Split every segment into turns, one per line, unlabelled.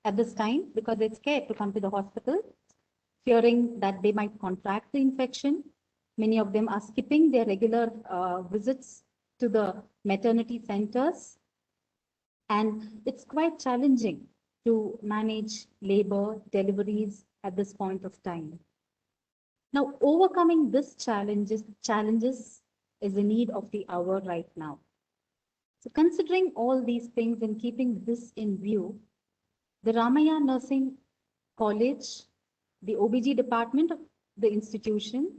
at this time because they're scared to come to the hospital, fearing that they might contract the infection. Many of them are skipping their regular visits to the maternity centers. And it's quite challenging to manage labor deliveries at this point of time. Now, overcoming this challenges is the need of the hour right now. So considering all these things and keeping this in view, the Ramaya Nursing College, the OBG department of the institution,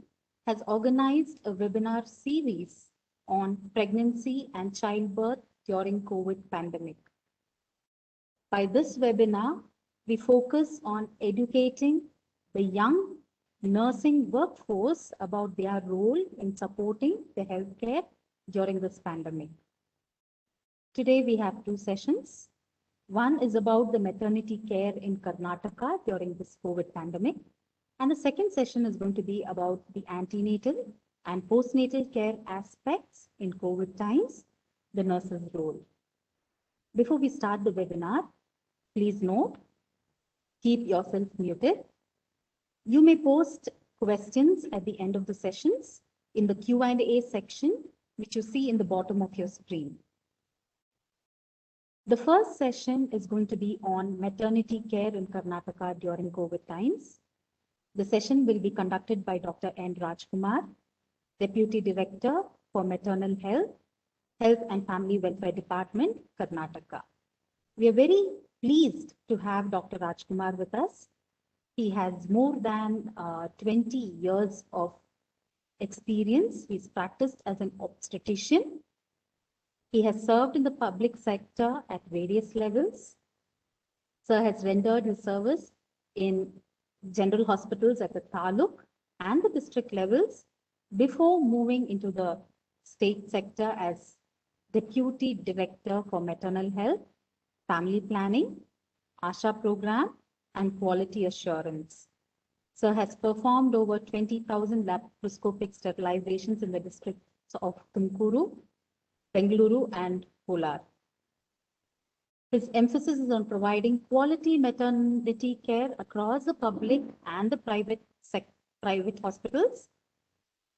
has organized a webinar series on pregnancy and childbirth during COVID pandemic. By this webinar, we focus on educating the young nursing workforce about their role in supporting the healthcare during this pandemic. Today we have two sessions. One is about the maternity care in Karnataka during this COVID pandemic. And the second session is going to be about the antenatal and postnatal care aspects in COVID times, the nurse's role. Before we start the webinar, please note, keep yourself muted. You may post questions at the end of the sessions in the Q&A section, which you see in the bottom of your screen. The first session is going to be on maternity care in Karnataka during COVID times. The session will be conducted by Dr. N. Rajkumar, Deputy Director for Maternal Health, Health and Family Welfare Department, Karnataka. We are very pleased to have Dr. Rajkumar with us. He has more than 20 years of experience. He's practiced as an obstetrician. He has served in the public sector at various levels. Sir has rendered his service in general hospitals at the taluk and the district levels before moving into the state sector as Deputy Director for Maternal Health, Family Planning, ASHA Program, and Quality Assurance. Sir has performed over 20,000 laparoscopic sterilizations in the districts of Tumakuru, Bengaluru, and Kolar. His emphasis is on providing quality maternity care across the public and the private hospitals.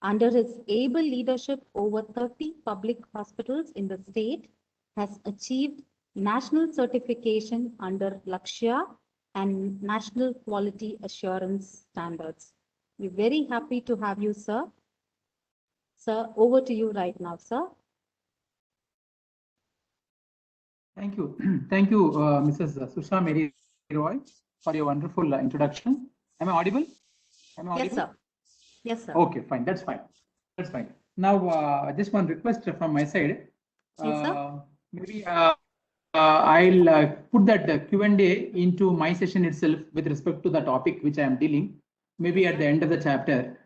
Under his able leadership, over 30 public hospitals in the state has achieved national certification under Lakshya and National Quality Assurance Standards. We're very happy to have you, sir. Sir, over to you right now, sir.
Thank you. Thank you, Mrs. Susha Mary Roy, for your wonderful introduction. Am I audible?
Yes, sir. Yes, sir.
Okay, fine. That's fine. That's fine. Now, just one request from my side.
Yes, sir.
Maybe I'll put that Q&A into my session itself with respect to the topic which I am dealing, maybe at the end of the chapter.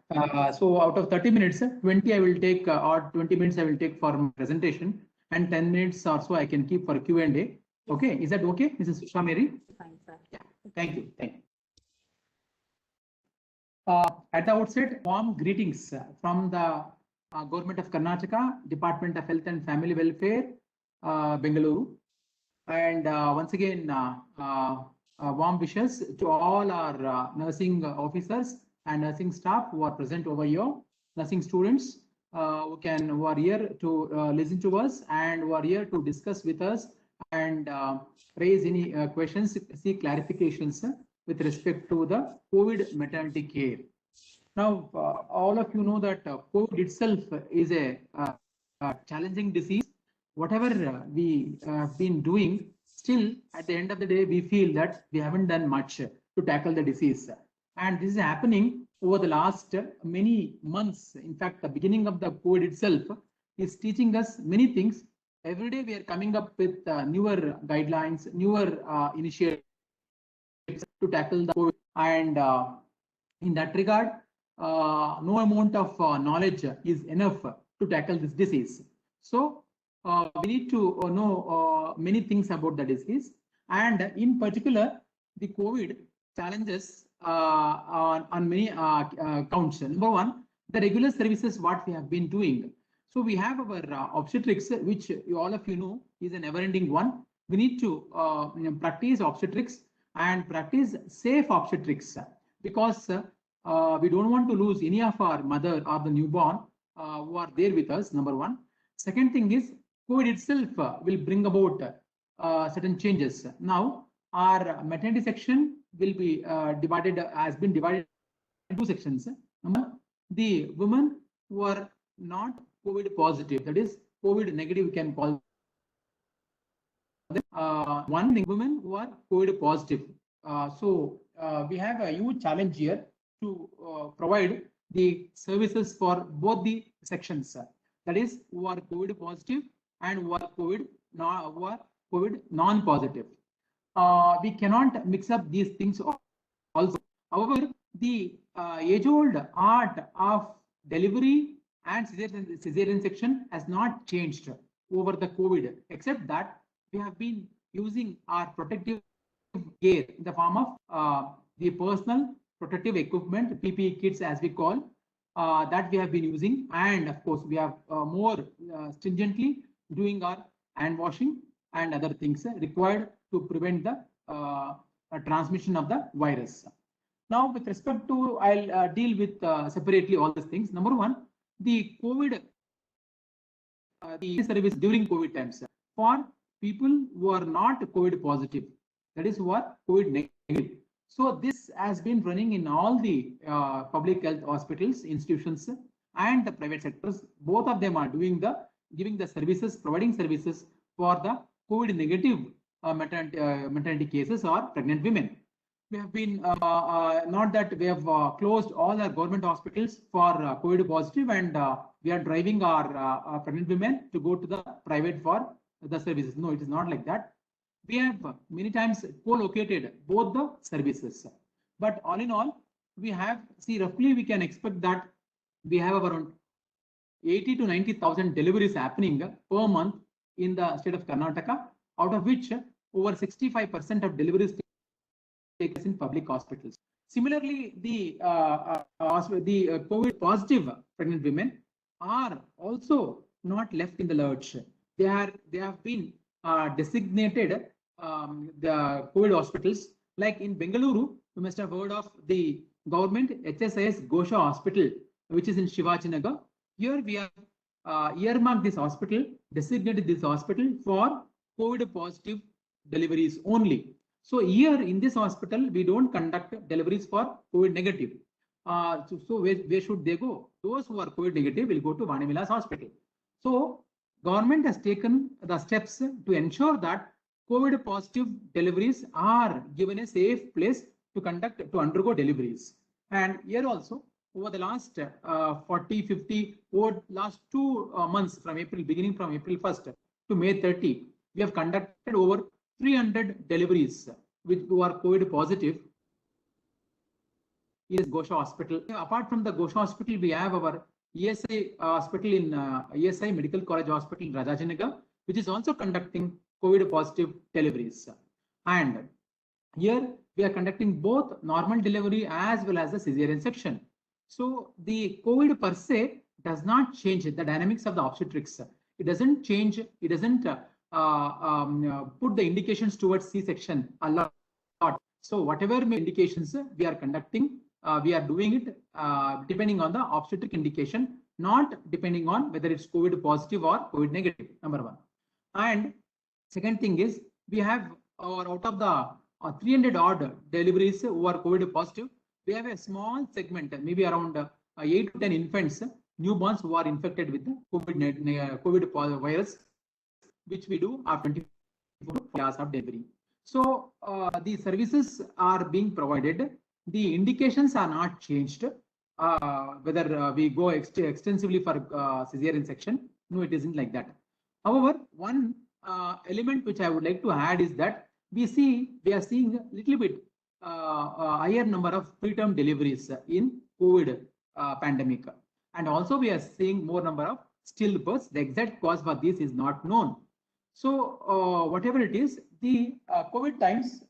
So out of 30 minutes, 20 I will take, or 20 minutes I will take for my presentation, and 10 minutes or so I can keep for Q&A. Okay, is that okay, Mrs. Susha Mary?
Fine, sir.
Yeah, thank you. Thank you. At the outset, warm greetings from the Government of Karnataka, Department of Health and Family Welfare, Bengaluru. And once again, warm wishes to all our nursing officers and nursing staff who are present over here, nursing students who are here to listen to us and who are here to discuss with us and raise any questions, seek clarifications with respect to the COVID maternity care. Now, all of you know that COVID itself is a challenging disease. Whatever we have been doing, still at the end of the day, we feel that we haven't done much to tackle the disease. And this is happening over the last many months. In fact, the beginning of the COVID itself is teaching us many things. Every day we are coming up with newer guidelines, newer initiatives to tackle the COVID. And in that regard, no amount of knowledge is enough to tackle this disease. So we need to know many things about the disease, and in particular, the COVID challenges on many counts. Number one, the regular services what we have been doing. So we have our obstetrics, which all of you know is a never-ending one. We need to practice obstetrics and practice safe obstetrics, because we don't want to lose any of our mother or the newborn who are there with us, number one. Second thing is COVID itself will bring about certain changes. Now, our maternity section will be has been divided into two sections. Number, the women who are not COVID positive, that is COVID negative, we can call them. One thing, women who are COVID positive. We have a huge challenge here to provide the services for both the sections. That is, who are COVID positive and who are COVID non-positive. We cannot mix up these things also. However, the age-old art of delivery and cesarean section has not changed over the COVID, except that we have been using our protective gear in the form of the personal protective equipment, PPE kits as we call, that we have been using. And of course, we have more stringently doing our hand washing and other things required to prevent the transmission of the virus. Now, with respect to, I'll deal with separately all these things. Number one, the COVID, the service during COVID times for people who are not COVID positive, that is, who are COVID negative. So this has been running in all the public health hospitals, institutions, and the private sectors. Both of them are giving the services, providing services for the COVID negative maternity cases or pregnant women. We have been not that we have closed all our government hospitals for COVID positive, and we are driving our pregnant women to go to the private for the services. No, it is not like that. We have many times co-located both the services, but all in all, we have, see, roughly we can expect that we have around 80 to 90,000 deliveries happening per month in the state of Karnataka, out of which over 65% of deliveries take place in public hospitals. Similarly, the COVID positive pregnant women are also not left in the lurch. They have been designated the COVID hospitals, like in Bengaluru. You must have heard of the government HSIS Gosha Hospital, which is in Shivajinagar. Here we have earmarked this hospital, designated this hospital for COVID positive deliveries only. So here in this hospital, we don't conduct deliveries for COVID negative. So where should they go? Those who are COVID negative will go to Vani Vilas Hospital. So government has taken the steps to ensure that COVID positive deliveries are given a safe place to undergo deliveries. And here also, over the last 40, 50, over last 2 months beginning from April 1st to May 30, we have conducted over 300 deliveries who are COVID positive in Gosha Hospital. Apart from the Gosha Hospital, we have our ESI hospital in ESI Medical College Hospital in Rajajinagar, which is also conducting COVID positive deliveries. And here we are conducting both normal delivery as well as the cesarean section. So the COVID per se does not change the dynamics of the obstetrics. It doesn't change, it doesn't put the indications towards C-section a lot. So whatever indications we are conducting, we are doing it depending on the obstetric indication, not depending on whether it's COVID positive or COVID negative, number one. And second thing is, we have out of the 300 odd deliveries who are COVID positive, we have a small segment, maybe around 8 to 10 infants, newborns who are infected with the COVID virus, which we do after 24 hours of delivery. So the services are being provided. The indications are not changed. Whether we go extensively for cesarean section, no, it isn't like that. However, one element which I would like to add is that we are seeing a little bit higher number of preterm deliveries in COVID pandemic, and also we are seeing more number of stillbirths. The exact cause for this is not known. So whatever it is, the COVID times,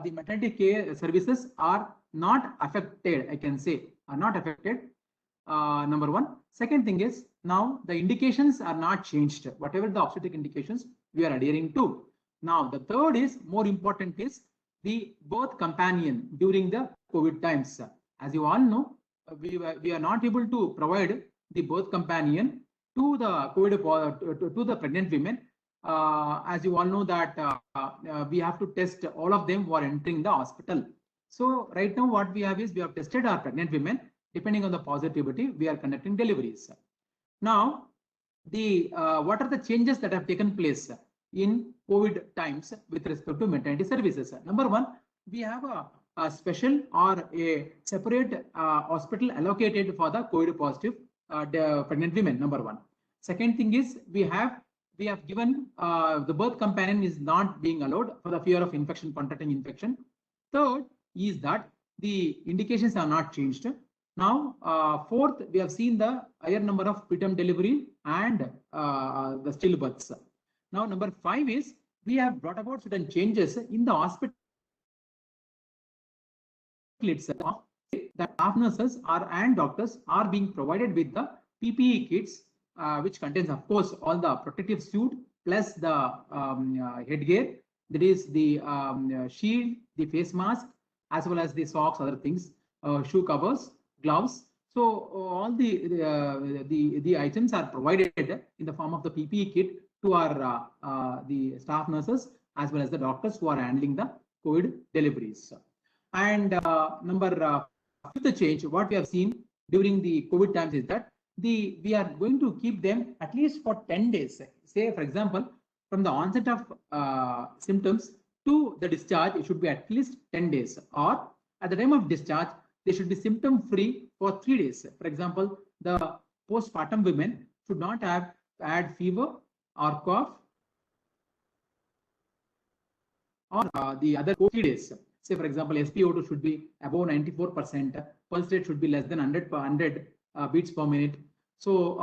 the maternity care services are not affected, I can say, are not affected, number one. Second thing is, now the indications are not changed. Whatever the obstetric indications we are adhering to. Now the third is, more important is, the birth companion during the COVID times. As you all know, we are not able to provide the birth companion to the COVID to the pregnant women. As you all know that we have to test all of them who are entering the hospital. So right now what we have is we have tested our pregnant women. Depending on the positivity, we are conducting deliveries. Now, what are the changes that have taken place in COVID times with respect to maternity services? Number one, we have a special or a separate hospital allocated for the COVID positive pregnant women. Number one. Second thing is we have given the birth companion is not being allowed for the fear of infection, contracting infection. Third is that the indications are not changed. Now, fourth, we have seen the higher number of preterm delivery and the stillbirths. Now, number 5 is we have brought about certain changes in the hospital itself. That staff nurses and doctors are being provided with the PPE kits, which contains, of course, all the protective suit plus the headgear. That is the shield, the face mask, as well as the socks, other things, shoe covers, gloves. So all the items are provided in the form of the PPE kit to our the staff nurses as well as the doctors who are handling the COVID deliveries. And number 5th change, what we have seen during the COVID times is that we are going to keep them at least for 10 days. Say, for example, from the onset of symptoms to the discharge, it should be at least 10 days, or at the time of discharge, they should be symptom free for 3 days. For example, the postpartum women should not have had fever or cough, or the other 3 days. Say, for example, SpO2 should be above 94%, pulse rate should be less than 100 beats per minute. So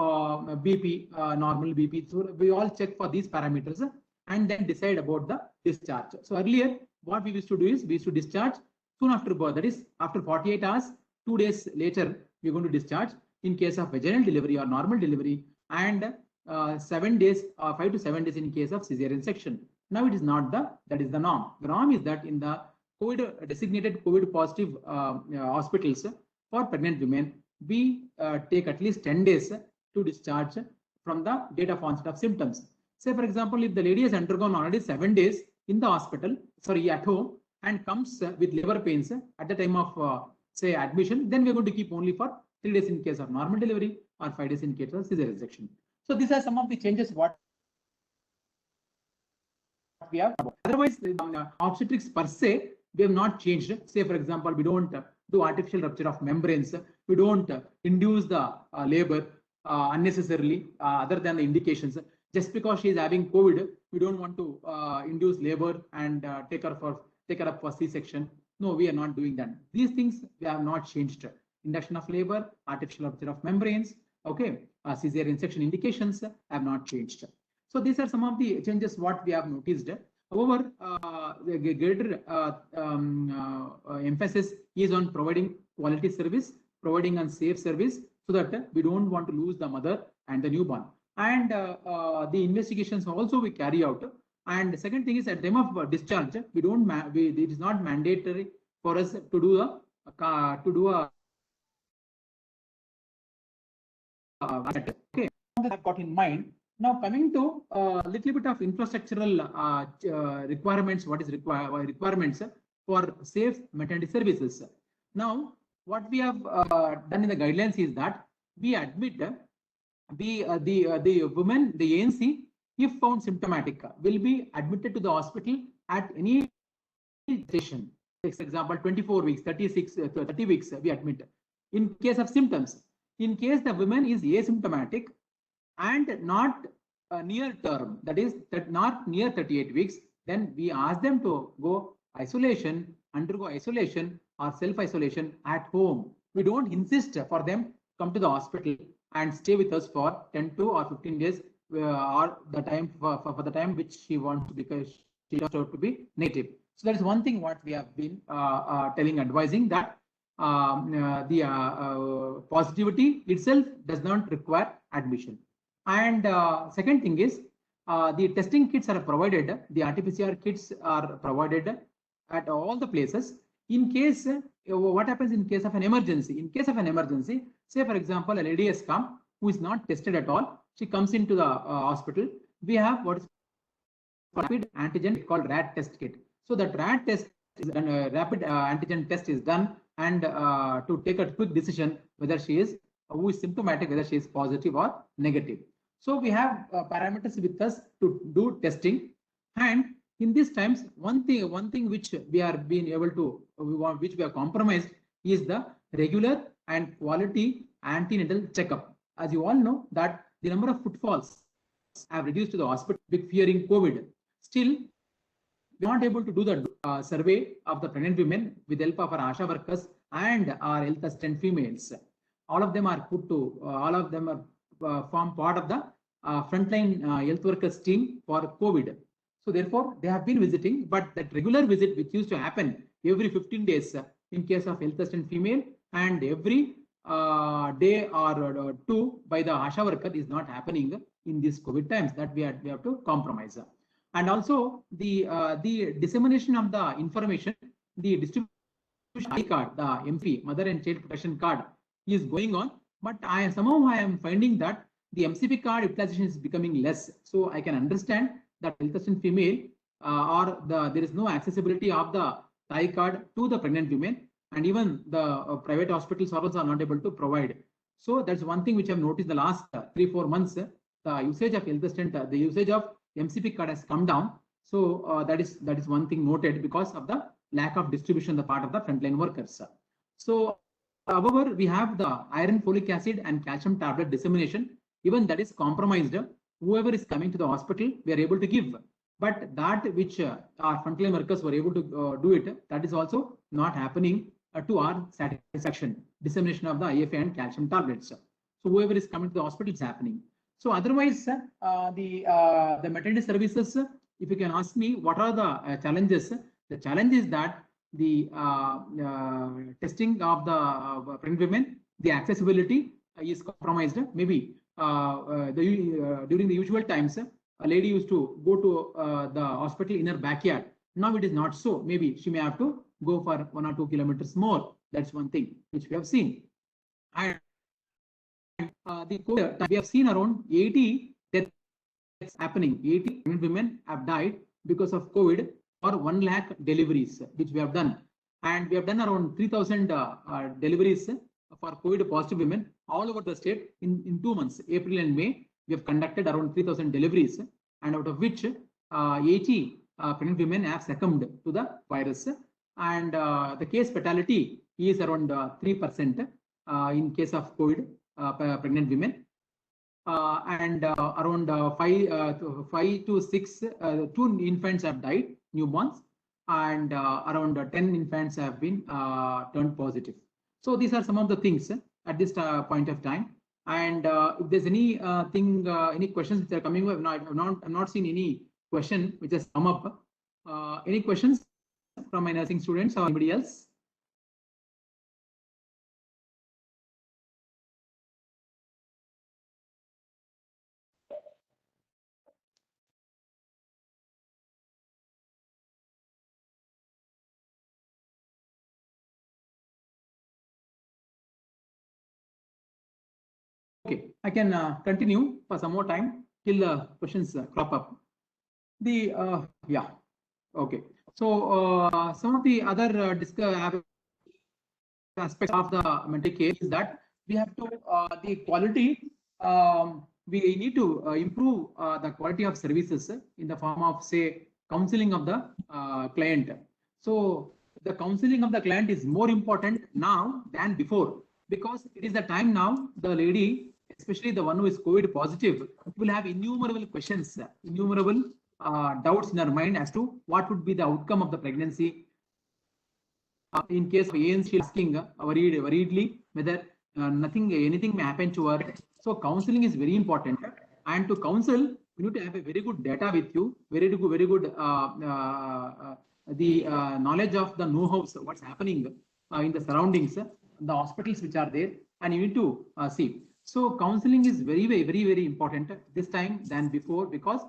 BP, normal BP. So we all check for these parameters and then decide about the discharge. So earlier, what we used to do is we used to discharge soon after birth, that is after 48 hours, 2 days later, we're going to discharge in case of vaginal delivery or normal delivery, and 7 days, 5 to 7 days in case of cesarean section. Now it is not that is the norm. The norm is that in the COVID designated COVID positive hospitals for pregnant women, we take at least 10 days to discharge from the date of onset of symptoms. Say, for example, if the lady has undergone already 7 days in the hospital, sorry, at home, and comes with labor pains at the time of say admission, then we're going to keep only for 3 days in case of normal delivery or 5 days in case of cesarean section. So these are some of the changes what we have. Otherwise, obstetrics per se, we have not changed. Say, for example, we don't do artificial rupture of membranes. We don't induce the labor unnecessarily, other than the indications. Just because she is having COVID, we don't want to induce labor and take her up for C-section. No, we are not doing that. These things we have not changed. Induction of labor, artificial rupture of membranes, okay, cesarean section indications have not changed. So these are some of the changes what we have noticed. However, the greater emphasis is on providing quality service, providing a safe service, so that we don't want to lose the mother and the newborn. And the investigations also we carry out. And the second thing is at the time of discharge, we don't it is not mandatory for us to do a okay. I've got in mind. Now coming to a little bit of infrastructural requirements, what is requirements for safe maternity services. Now, what we have done in the guidelines is that we admit the woman, the ANC, if found symptomatic, will be admitted to the hospital at any station. For example, 24 weeks, 30 weeks, we admit. In case of symptoms, in case the woman is asymptomatic and not near term, that is not near 38 weeks, then we ask them to go isolation, undergo isolation or self-isolation at home. We don't insist for them come to the hospital and stay with us for 10 to or 15 days or the time for the time which she wants, because she wants to be native. So that is one thing what we have been advising, that the positivity itself does not require admission. And second thing is the testing kits are provided, the RT-PCR kits are provided at all the places. In case, what happens in case of an emergency? In case of an emergency, say for example, a lady has come who is not tested at all. She comes into the hospital. We have what is rapid antigen called RAT test kit. So that RAT test is done, rapid antigen test is done, and to take a quick decision whether she is who is symptomatic, whether she is positive or negative. So we have parameters with us to do testing, and in these times, one thing which we are being able to, which we are compromised, is the regular and quality antenatal checkup. As you all know that the number of footfalls have reduced to the hospital fearing COVID. Still, we are not able to do the survey of the pregnant women with the help of our ASHA workers and our health assistant females. All of them are form part of the frontline health workers team for COVID. So therefore, they have been visiting, but that regular visit which used to happen every 15 days in case of health assistant female, and every day or two by the ASHA worker is not happening in these COVID times, that we have to compromise. And also the dissemination of the information, the distribution ID card, the MP, Mother and Child Protection Card, is going on, but somehow I am finding that the MCP card utilization is becoming less. So I can understand that health assistant female there is no accessibility of the TAI card to the pregnant women, and even the private hospitals also are not able to provide. So that's one thing which I've noticed the last 3-4 months. The usage of health assistant, the usage of MCP card has come down. So that is one thing noted because of the lack of distribution on the part of the frontline workers. So however, we have the iron, folic acid and calcium tablet dissemination. Even that is compromised. Whoever is coming to the hospital, we are able to give. But that which our frontline workers were able to do it, that is also not happening to our satisfaction. Dissemination of the IFA and calcium tablets. So whoever is coming to the hospital, it's happening. So otherwise, the maternity services, if you can ask me, what are the challenges? The challenge is that the testing of the pregnant women, the accessibility is compromised. Maybe during the usual times, a lady used to go to the hospital in her backyard. Now it is not so. Maybe she may have to go for 1 or 2 kilometers more. That's one thing which we have seen. And the COVID, we have seen around 80 deaths happening. 80 women have died because of COVID, or 1 lakh deliveries, which we have done. And we have done around 3,000 deliveries for COVID positive women all over the state in 2 months, April and May. We have conducted around 3,000 deliveries, and out of which 80 pregnant women have succumbed to the virus. And the case fatality is around 3% in case of COVID pregnant women. And around 5 to 6, 2 infants have died, newborns, and around 10 infants have been turned positive. So these are some of the things at this point of time. And if there's any any questions which are coming up, I've not seen any question which has come up. Any questions from my nursing students or anybody else? Okay, I can continue for some more time till the questions crop up. Yeah, okay. So some of the other aspects of the mental care is that we have to the quality. We need to improve the quality of services in the form of, say, counseling of the client. So the counseling of the client is more important now than before, because it is the time now the lady, especially the one who is COVID positive, will have innumerable questions, innumerable doubts in her mind as to what would be the outcome of the pregnancy. In case of ANC, asking worriedly whether anything may happen to her. So counseling is very important, and to counsel, you need to have a very good data with you, very good knowledge of the know-hows, what's happening in the surroundings, the hospitals which are there, and you need to see. So counseling is very important this time than before, because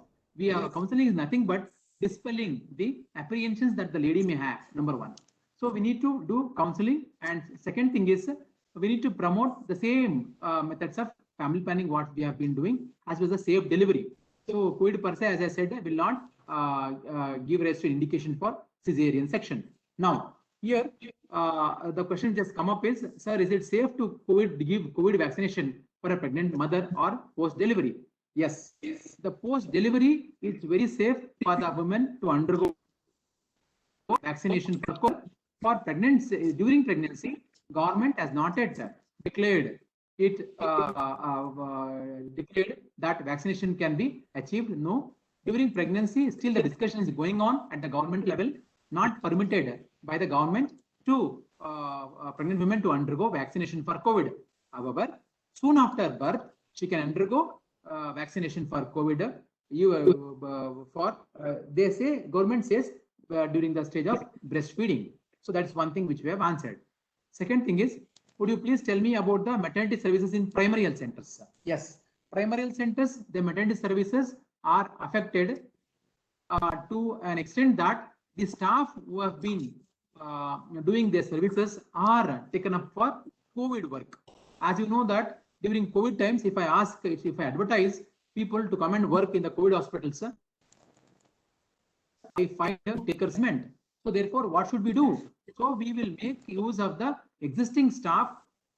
counseling is nothing but dispelling the apprehensions that the lady may have, number one. So we need to do counseling. And second thing is we need to promote the same methods of family planning what we have been doing as well as the safe delivery. So COVID per se, as I said, will not give rise to indication for cesarean section. Now, here the question just come up is, sir, is it safe to give COVID vaccination for a pregnant mother or post-delivery? Yes, the post-delivery is very safe for the woman to undergo vaccination for pregnancy. During pregnancy, government has not yet declared that vaccination can be achieved. No, during pregnancy, still the discussion is going on at the government level, not permitted by the government to pregnant women to undergo vaccination for COVID. However, soon after birth, she can undergo vaccination for COVID. They say, government says during the stage of breastfeeding. So that's one thing which we have answered. Second thing is, would you please tell me about the maternity services in primary health centers? Yes, primary health centers, the maternity services are affected to an extent that the staff who have been doing their services are taken up for COVID work. As you know that during COVID times, if I advertise people to come and work in the COVID hospitals, I find takers meant. So therefore, what should we do? So we will make use of the existing staff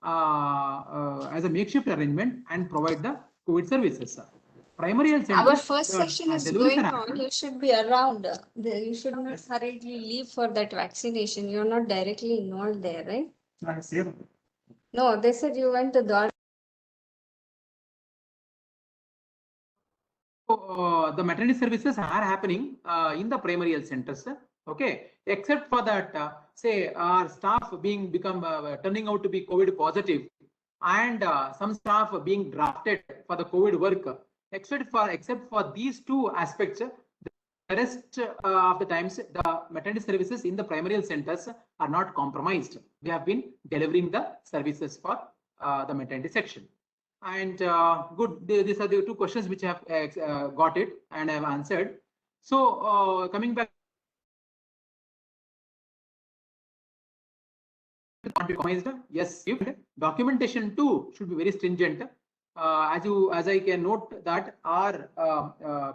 as a makeshift arrangement and provide the COVID services. Primary health center.
Our first session is going on. You should be around. You should not hurriedly leave for that vaccination. You're not directly involved there, right? No, they said you went to the.
The maternity services are happening in the primary health centers. Okay, except for that, say our staff turning out to be COVID positive, and some staff being drafted for the COVID work. Except for these two aspects, the rest of the times the maternity services in the primary health centers are not compromised. We have been delivering the services for the maternity section. And good, these are the two questions which I have got it and I have answered. So coming back. Yes, documentation too should be very stringent. As I can note that our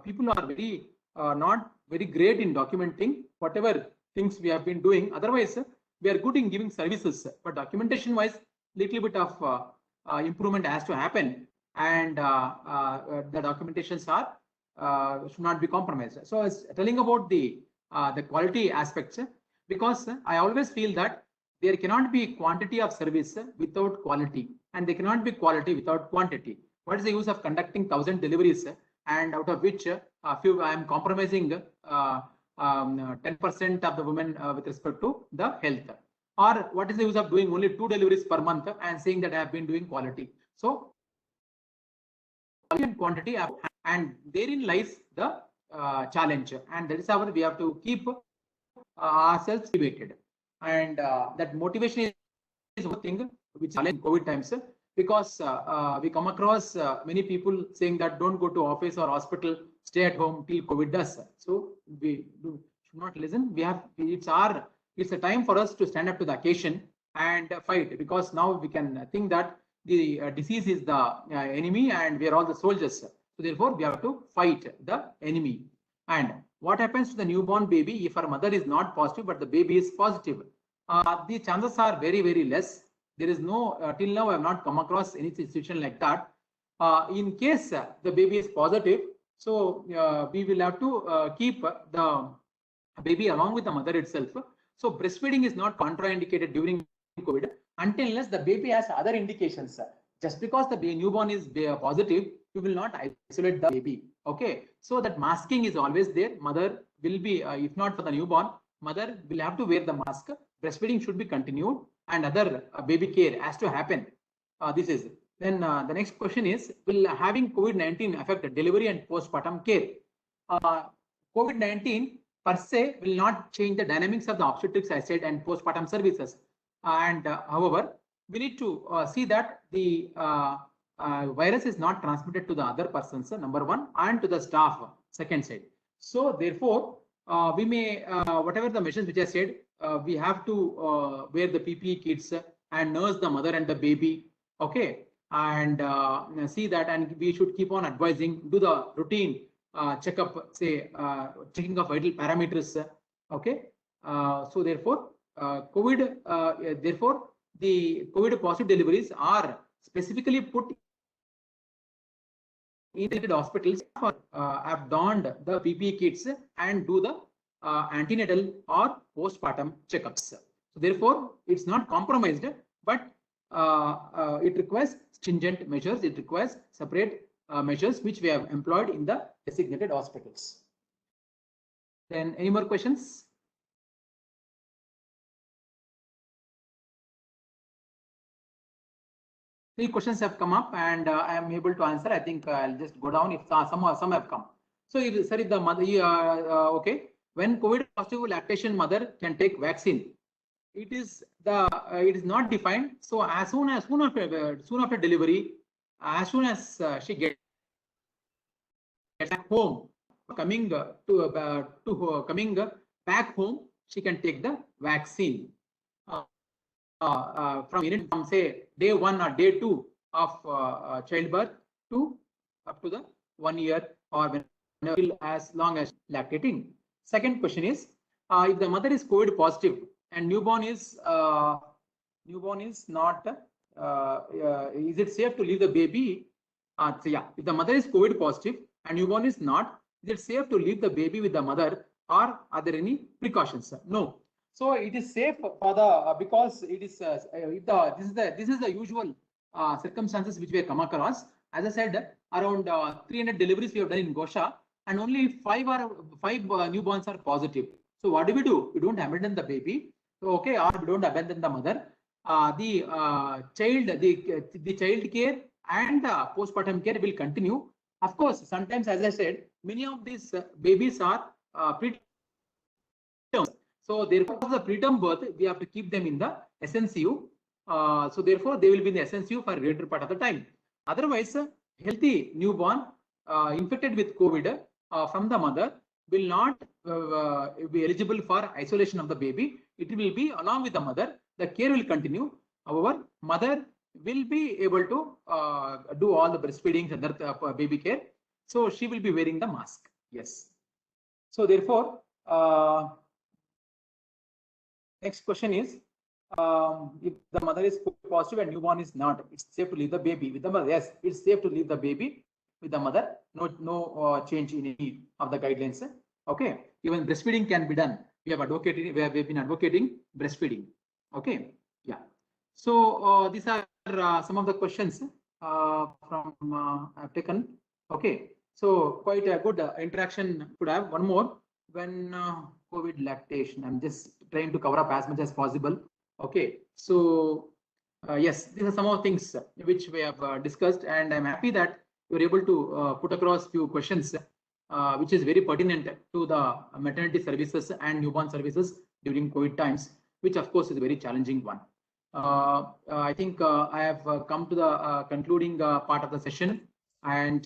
people are very not very great in documenting whatever things we have been doing. Otherwise, we are good in giving services, but documentation wise, little bit of improvement has to happen, and the documentations are should not be compromised. So it's telling about the quality aspects, because I always feel that there cannot be quantity of service without quality, and there cannot be quality without quantity. What is the use of conducting 1,000 deliveries and out of which I am compromising 10% of the women with respect to the health? Or what is the use of doing only 2 deliveries per month and saying that I have been doing quality? So quality and quantity, and therein lies the challenge, and that is how we have to keep ourselves motivated. And that motivation is one thing which challenge COVID times, because we come across many people saying that don't go to office or hospital, stay at home till COVID does. So we should not listen. It's a time for us to stand up to the occasion and fight, because now we can think that the disease is the enemy and we are all the soldiers. So therefore we have to fight the enemy. And what happens to the newborn baby if her mother is not positive but the baby is positive? The chances are very, very less. There is no, till now I have not come across any situation like that. In case the baby is positive, so we will have to keep the baby along with the mother itself. So breastfeeding is not contraindicated during COVID until unless the baby has other indications. Just because the newborn is positive, you will not isolate the baby. Okay, so that masking is always there. Mother will be, if not for the newborn, mother will have to wear the mask. Breastfeeding should be continued, and other baby care has to happen. This is. Then the next question is, will having COVID-19 affect delivery and postpartum care? COVID-19 per se will not change the dynamics of the obstetrics, I said, and postpartum services. However, we need to see that the virus is not transmitted to the other persons, number one, and to the staff, second side. So therefore, we may, whatever the measures which I said, we have to wear the PPE kits and nurse the mother and the baby. Okay. And see that, and we should keep on advising, do the routine checkup, say checking of vital parameters. Okay. So therefore, therefore, the COVID positive deliveries are specifically put in hospitals have donned the PPE kits and do the antenatal or postpartum checkups. So therefore, it's not compromised, but it requires stringent measures. It requires separate measures which we have employed in the designated hospitals. Then any more questions? Three questions have come up and I am able to answer. I think I'll just go down if some have come. So if the mother, okay, when COVID positive lactation mother can take vaccine, it is not defined. So as soon after delivery, as soon as she gets back home, coming back home, she can take the vaccine. From say day 1 or day 2 of childbirth to up to the 1 year or as long as lactating. Second question is, if the mother is COVID positive and newborn is not, is it safe to leave the baby? So yeah, if the mother is COVID positive and newborn is not, is it safe to leave the baby with the mother, or are there any precautions? No. So it is safe for the because it is this is the usual circumstances which we have come across. As I said, around 300 deliveries we have done in Gosha, and only 5 newborns are positive. So what do? We don't abandon the baby, so, okay, or we don't abandon the mother. The child care and postpartum care will continue. Of course, sometimes, as I said, many of these babies are preterm. So therefore, the preterm birth, we have to keep them in the SNCU. So therefore, they will be in the SNCU for a greater part of the time. Otherwise, healthy newborn infected with COVID from the mother will not be eligible for isolation of the baby. It will be along with the mother. The care will continue. However, mother will be able to do all the breastfeeding and other baby care. So she will be wearing the mask. Yes. So therefore, next question is, if the mother is positive and newborn is not, it's safe to leave the baby with the mother. Yes, it's safe to leave the baby with the mother. No change in any of the guidelines. Okay, even breastfeeding can be done. We've been advocating breastfeeding. Okay, yeah. So these are some of the questions from I've taken. Okay, so quite a good interaction could have. One more, when COVID lactation, I'm just trying to cover up as much as possible. Okay, so yes, these are some of the things which we have discussed, and I'm happy that you're able to put across few questions which is very pertinent to the maternity services and newborn services during COVID times, which of course is a very challenging one. I think I have come to the concluding part of the session, and if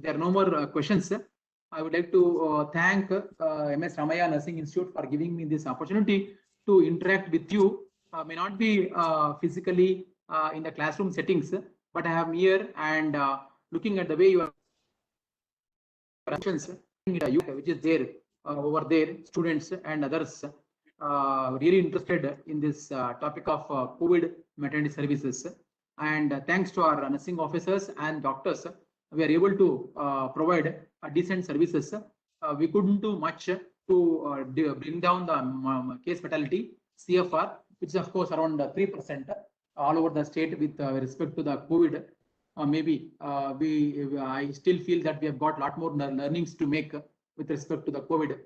there are no more questions, I would like to thank MS Ramaiah Nursing Institute for giving me this opportunity to interact with you. May not be physically in the classroom settings, but I am here and looking at the way you are which is there over there, students and others really interested in this topic of COVID maternity services. And thanks to our nursing officers and doctors, we are able to provide decent services. We couldn't do much to bring down the case fatality CFR, which is of course around 3% all over the state with respect to the COVID. I still feel that we have got a lot more learnings to make with respect to the COVID,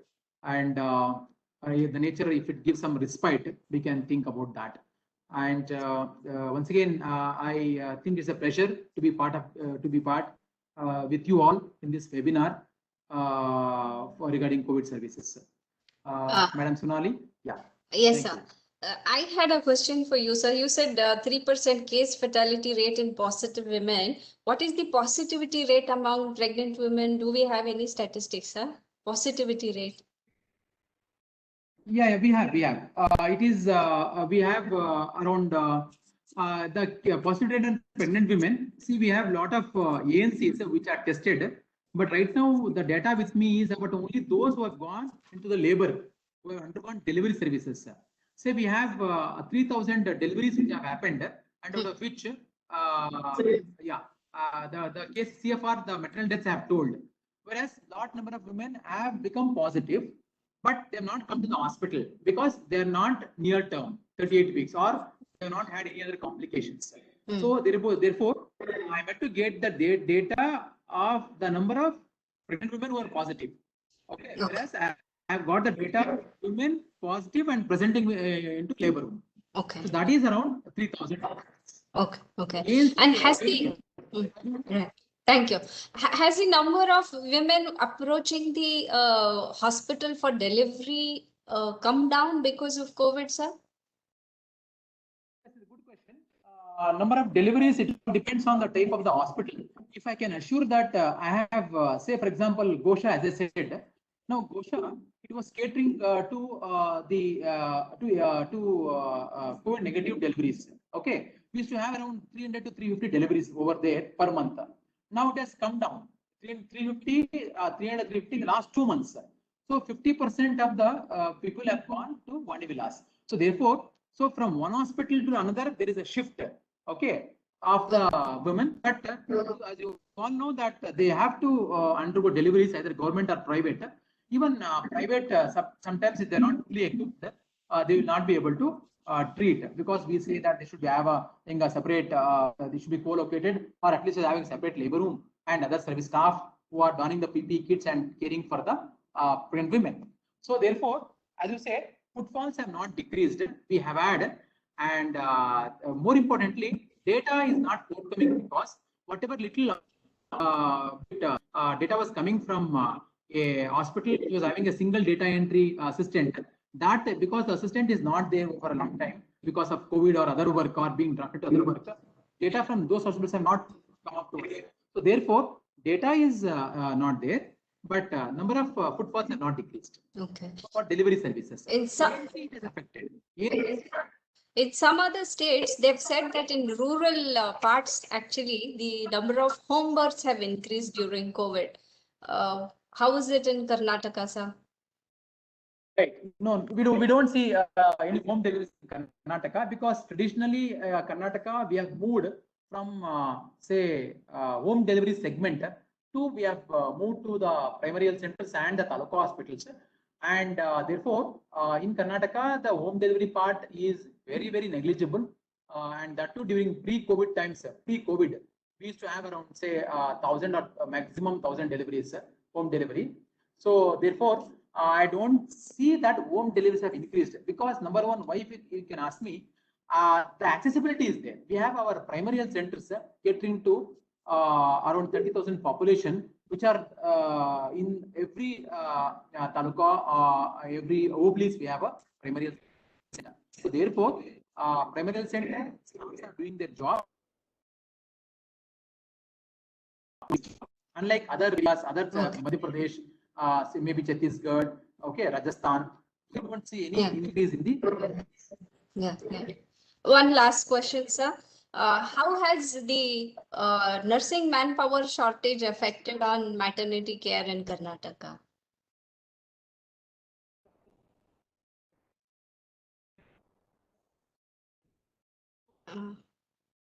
and the nature, if it gives some respite, we can think about that. And once again, I think it's a pleasure to be part with you all in this webinar regarding COVID services. Madam Sonali, yeah.
Yes, sir. I had a question for you, sir. You said 3% case fatality rate in positive women. What is the positivity rate among pregnant women? Do we have any statistics, sir? positivity rate?
Yeah, we have. It is, we have around the positive rate in pregnant women. See, we have a lot of ANCs which are tested, but right now the data with me is about only those who have gone into the labor, who have undergone delivery services. Say we have 3,000 deliveries which have happened, and out of which, the case CFR, the maternal deaths have told. Whereas lot number of women have become positive, but they have not come to the hospital because they are not near term, 38 weeks, or they have not had any other complications. So therefore, I had to get the data of the number of pregnant women who are positive. Okay. Whereas I have got the data of women positive and presenting into labor room.
Okay.
So that is around 3,000.
Okay. And has the right. Thank you. Has the number of women approaching the hospital for delivery come down because of COVID, sir?
That's a good question. Number of deliveries, it depends on the type of the hospital. If I can assure that I have, say, for example, Gosha, as I said, now Gosha, it was catering to COVID negative deliveries. Okay, we used to have around 300 to 350 deliveries over there per month. Now it has come down 350, 300, 350 in the last 2 months. So 50% of the people have gone to Vani Vilas. So therefore, so from one hospital to another, there is a shift, okay, of the women. But as you all know that they have to undergo deliveries, either government or private. Even private, sometimes if they're not fully equipped, they will not be able to treat, because we say that they should have a separate, they should be co-located, or at least having separate labor room and other service staff who are donning the PPE kits and caring for the pregnant women. So therefore, as you said, footfalls have not decreased. We have had, and more importantly, data is not forthcoming, because whatever little data was coming from a hospital which was having a single data entry assistant, that because the assistant is not there for a long time because of COVID or other work, or being drafted to other work, data from those hospitals have not come up to us. So therefore, data is not there, but number of footfalls have not decreased.
Okay.
For delivery services,
In some,
it is affected.
in some other states, they've said that in rural parts, actually, the number of home births have increased during COVID. How is it in Karnataka, sir?
Right. No, we don't see any home deliveries in Karnataka, because traditionally Karnataka, we have moved from say home delivery segment to, we have moved to the primary health centers and the taluka hospitals, and therefore in Karnataka the home delivery part is very, very negligible, and that too during pre-COVID times. Pre-COVID, we used to have around, say, 1,000 or maximum 1,000 deliveries, home delivery. So therefore, I don't see that home deliveries have increased, because number one, why, if you can ask me, the accessibility is there. We have our primary health centers catering to around 30,000 population, which are in every taluka, every oblis, we have a primary health center. So therefore, primary health centers are doing their job. Unlike other areas, Madhya Pradesh, maybe Chhattisgarh, okay, Rajasthan, you don't see any increase in the.
Yeah. One last question, sir. How has the nursing manpower shortage affected on maternity care in Karnataka?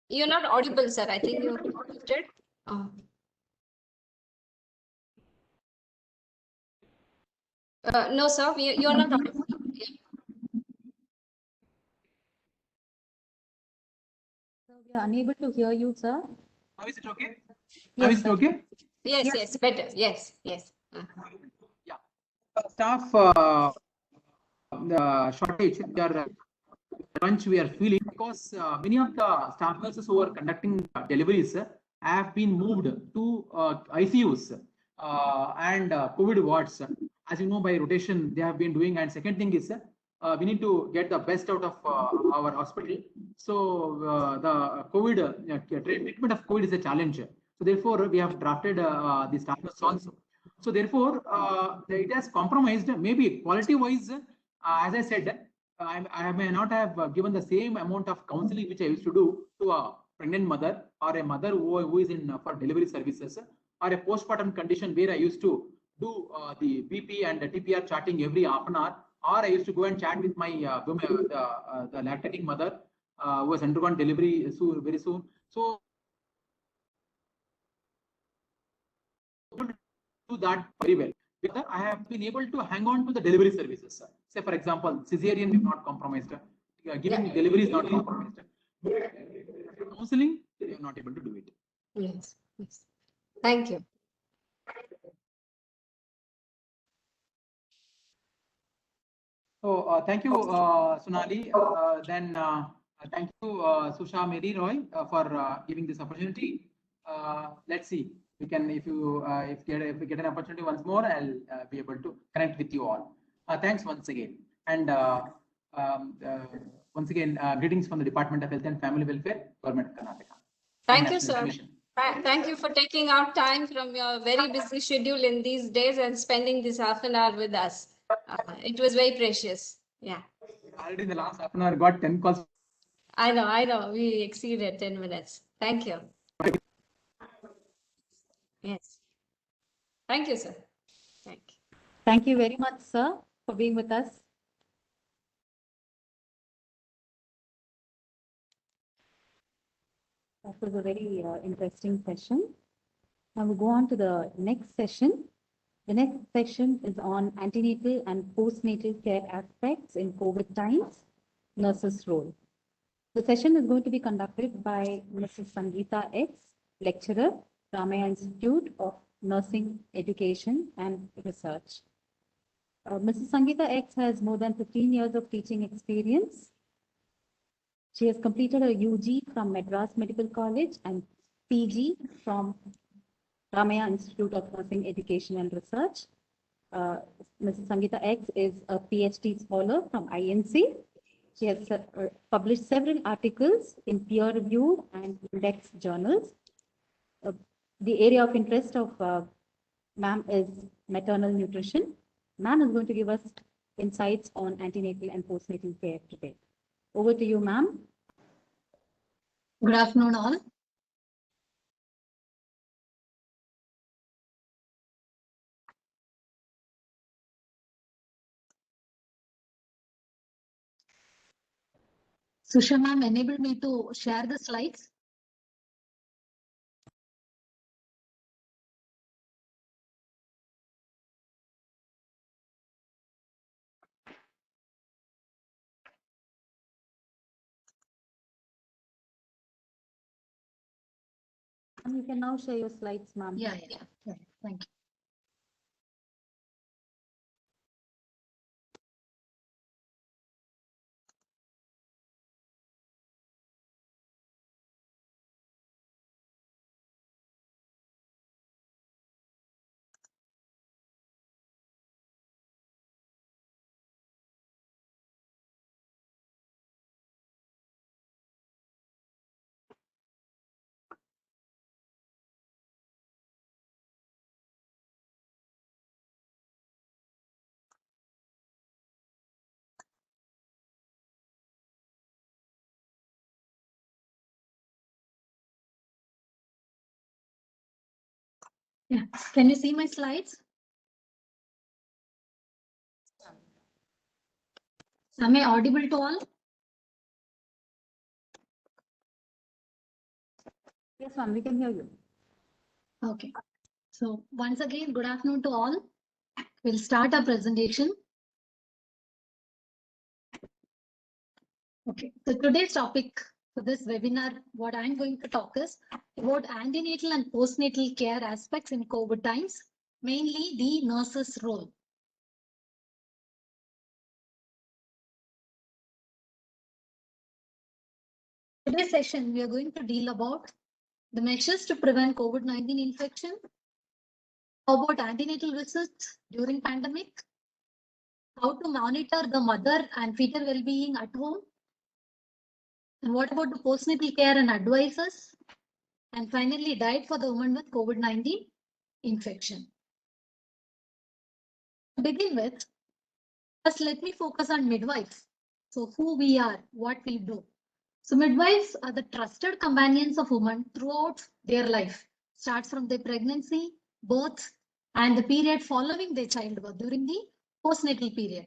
You're not audible, sir. I think you're muted. No, sir, you're not audible. Yeah.
We are unable to hear you, sir.
Now is it okay?
Yes,
Now is it
sir.
okay?
Yes, better. Yes.
Yeah. Staff shortage, crunch we are feeling, because many of the staff nurses who are conducting deliveries have been moved to ICUs and COVID wards. As you know, by rotation they have been doing. And second thing is, we need to get the best out of our hospital. So the COVID treatment of COVID is a challenge. So therefore, we have drafted the staff nurse also. So therefore, it has compromised maybe quality-wise. As I said, I may not have given the same amount of counseling which I used to do to a pregnant mother or a mother who is in for delivery services, or a postpartum condition where I used to do the BP and the TPR charting every half an hour, or I used to go and chat with my the lactating mother who has undergone delivery very soon. So do that very well. Because I have been able to hang on to the delivery services. Say, for example, cesarean is not compromised. Giving delivery is not compromised. Counseling, they are not able to do it.
Yes. Yes. Thank you.
So thank you, Sonali. Then thank you, Susha Mary Roy, for giving this opportunity. Let's see. We can, if we get an opportunity once more, I'll be able to connect with you all. Thanks once again. And once again, greetings from the Department of Health and Family Welfare, Government of Karnataka.
Thank you, sir. Thank you for taking out time from your very busy schedule in these days and spending this half an hour with us. It was very precious. Yeah.
Already in the last half an hour, got 10 calls.
I know. We exceeded 10 minutes. Thank you. Yes. Thank you, sir. Thank you.
Thank you very much, sir, for being with us. That was a very interesting session. Now we'll go on to the next session. The next session is on antenatal and postnatal care aspects in COVID times, nurses' role. The session is going to be conducted by Mrs. Sangeeta X, lecturer, Ramaya Institute of Nursing Education and Research. Mrs. Sangeeta X has more than 15 years of teaching experience. She has completed a UG from Madras Medical College and PG from Ramaya Institute of Nursing Education and Research. Mrs. Sangeeta X is a PhD scholar from INC. She has published several articles in peer-reviewed and index journals. The area of interest of ma'am is maternal nutrition. Ma'am is going to give us insights on antenatal and postnatal care today. Over to you, ma'am.
Good afternoon, all. Susha ma'am enabled me to share the slides.
You can now share your slides, ma'am.
Yeah. Thank you. Yeah. Can you see my slides? Am I audible to all?
Yes, ma'am, we can hear you.
Okay. So once again, good afternoon to all. We'll start our presentation. Okay. So today's topic for this webinar, what I'm going to talk is about antenatal and postnatal care aspects in COVID times, mainly the nurse's role. Today's session, we are going to deal about the measures to prevent COVID-19 infection. How about antenatal visits during pandemic? How to monitor the mother and fetal well-being at home? And what about the postnatal care and advices? And finally, diet for the woman with COVID-19 infection. To begin with, first let me focus on midwives. So who we are, what we do. So midwives are the trusted companions of women throughout their life. Starts from their pregnancy, birth, and the period following their childbirth during the postnatal period.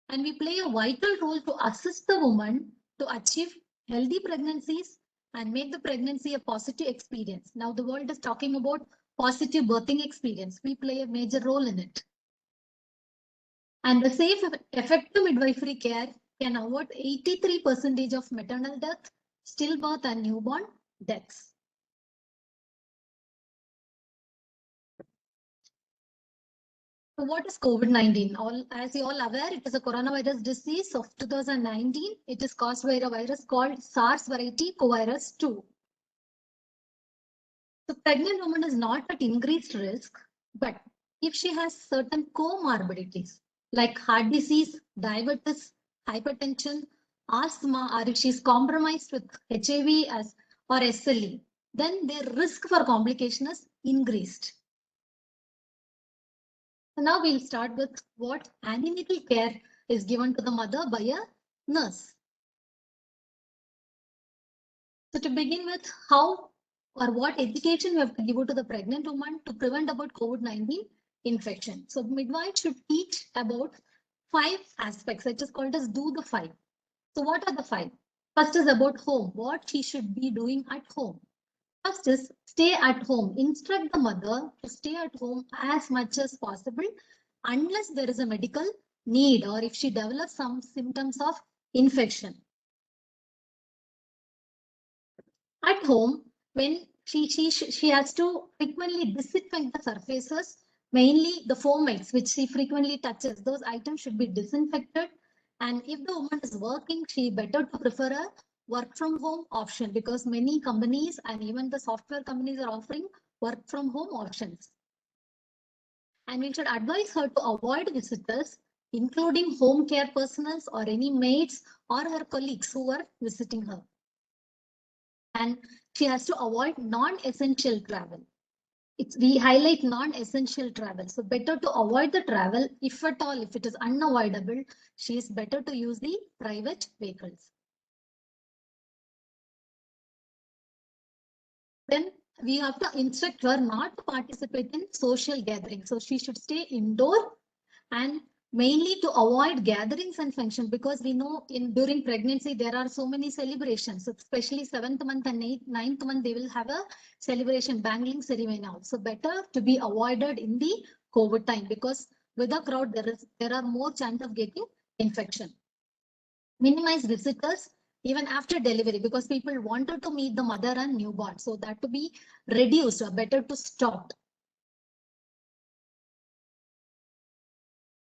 And we play a vital role to assist the woman to achieve healthy pregnancies and make the pregnancy a positive experience. Now the world is talking about positive birthing experience. We play a major role in it. And the safe, effective midwifery care can avoid 83% of maternal death, stillbirth, and newborn deaths. So what is COVID-19? As you all aware, it is a coronavirus disease of 2019. It is caused by a virus called SARS variety covirus 2. The pregnant woman is not at increased risk, but if she has certain comorbidities like heart disease, diabetes, hypertension, asthma, or if she is compromised with HIV or SLE, then their risk for complication is increased. So now we'll start with what antenatal care is given to the mother by a nurse. So to begin with, how or what education we have to give to the pregnant woman to prevent about COVID-19 infection. So midwife should teach about 5 aspects. It is called as do the 5. So what are the 5? First is about home, what she should be doing at home. First is stay at home. Instruct the mother to stay at home as much as possible unless there is a medical need or if she develops some symptoms of infection. At home, when she has to frequently disinfect the surfaces, mainly the fomites which she frequently touches. Those items should be disinfected. And if the woman is working, she better to prefer a work from home option because many companies and even the software companies are offering work from home options. And we should advise her to avoid visitors, including home care personnel or any maids or her colleagues who are visiting her. And she has to avoid non-essential travel. We highlight non-essential travel. So better to avoid the travel. If at all, if it is unavoidable, she is better to use the private vehicles. Then we have to instruct her not to participate in social gatherings. So she should stay indoor and mainly to avoid gatherings and functions because we know during pregnancy there are so many celebrations, so especially 7th month and 9th month they will have a celebration, bangling ceremony now. So better to be avoided in the COVID time because with a crowd there are more chance of getting infection. Minimize visitors even after delivery because people wanted to meet the mother and newborn, so that to be reduced or better to stop.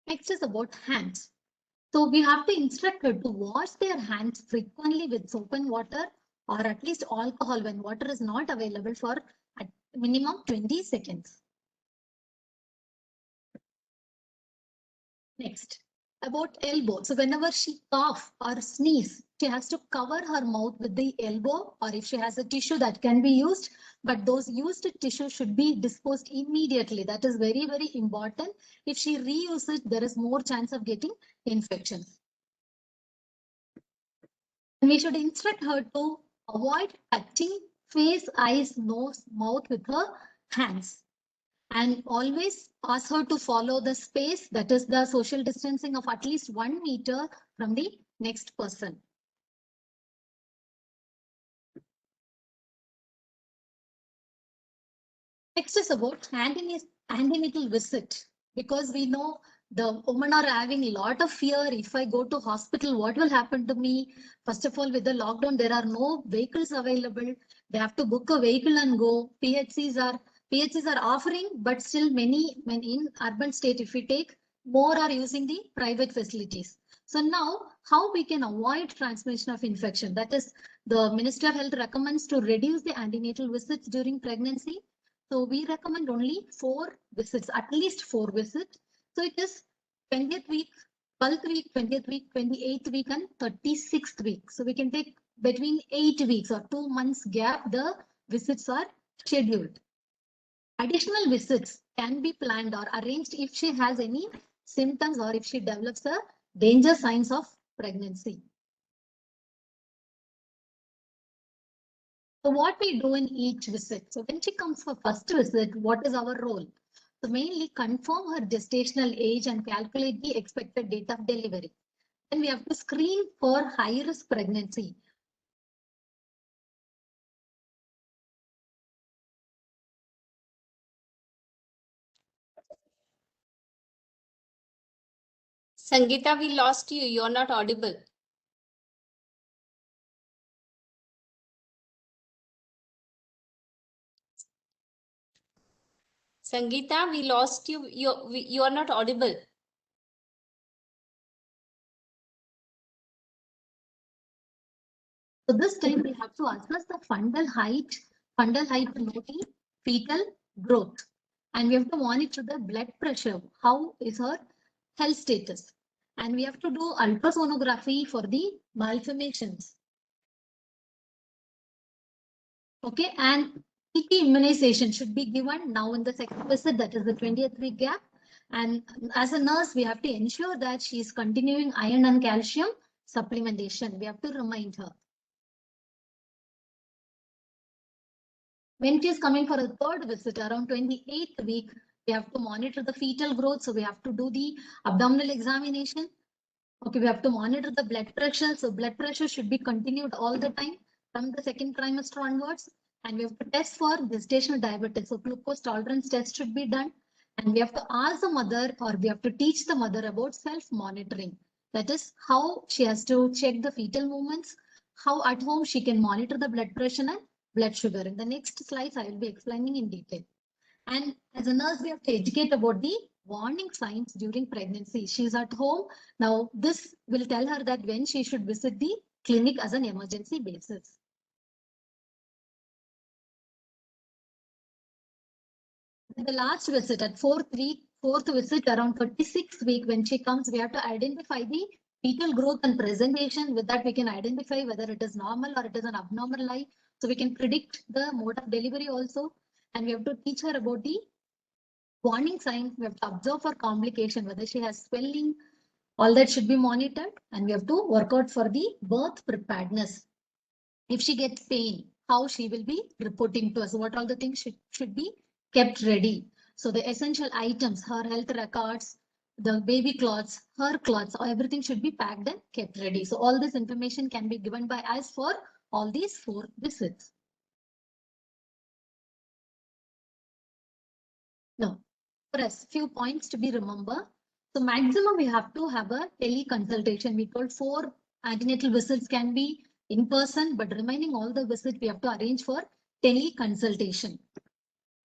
Next is about hands. So we have to instruct her to wash their hands frequently with soap and water or at least alcohol when water is not available for at minimum 20 seconds. Next, about elbow. So whenever she cough or sneeze, she has to cover her mouth with the elbow or if she has a tissue that can be used, but those used tissue should be disposed immediately. That is very, very important. If she reuses it, there is more chance of getting infections. We should instruct her to avoid touching face, eyes, nose, mouth with her hands. And always ask her to follow the space, that is the social distancing of at least 1 meter from the next person. Next is about antenatal visit, because we know the women are having a lot of fear. If I go to hospital, what will happen to me? First of all, with the lockdown, there are no vehicles available. They have to book a vehicle and go. PHCs are offering, but still many in urban state, if we take, more are using the private facilities. So now how we can avoid transmission of infection? That is, the Ministry of Health recommends to reduce the antenatal visits during pregnancy. So we recommend only 4 visits, at least 4 visits. So it is 20th week, 12th week, 20th week, 28th week, and 36th week. So we can take between 8 weeks or 2 months gap, the visits are scheduled. Additional visits can be planned or arranged if she has any symptoms or if she develops the danger signs of pregnancy. So what we do in each visit. So when she comes for first visit, what is our role? So mainly confirm her gestational age and calculate the expected date of delivery. Then we have to screen for high risk pregnancy.
Sangeeta, we lost you. You're not audible. Sangeeta, we lost you. You're not audible.
So this time we have to assess the fundal height to note the fetal growth. And we have to monitor the blood pressure. How is her health status? And we have to do ultrasonography for the malformations. Okay, and TT immunization should be given now in the second visit, that is the 20th week gap. And as a nurse, we have to ensure that she is continuing iron and calcium supplementation. We have to remind her. When she is coming for a third visit around 28th week, we have to monitor the fetal growth. So we have to do the abdominal examination. Okay, we have to monitor the blood pressure. So blood pressure should be continued all the time from the second trimester onwards. And we have to test for gestational diabetes. So glucose tolerance test should be done. And we have to ask the mother, or we have to teach the mother about self-monitoring. That is how she has to check the fetal movements, how at home she can monitor the blood pressure and blood sugar. In the next slides, I will be explaining in detail. And as a nurse, we have to educate about the warning signs during pregnancy. She's at home. Now, this will tell her that when she should visit the clinic as an emergency basis. The last visit at fourth visit around 36th week, when she comes, we have to identify the fetal growth and presentation. With that, we can identify whether it is normal or it is an abnormal lie. So we can predict the mode of delivery also. And we have to teach her about the warning signs. We have to observe for complication, whether she has swelling, all that should be monitored. And we have to work out for the birth preparedness. If she gets pain, how she will be reporting to us, what all the things should be kept ready. So the essential items, her health records, the baby clothes, her clothes, everything should be packed and kept ready. So all this information can be given by us for all these 4 visits. Now, for us, few points to be remembered. So maximum we have to have a tele-consultation. We told 4 antenatal visits can be in person, but remaining all the visits we have to arrange for tele-consultation.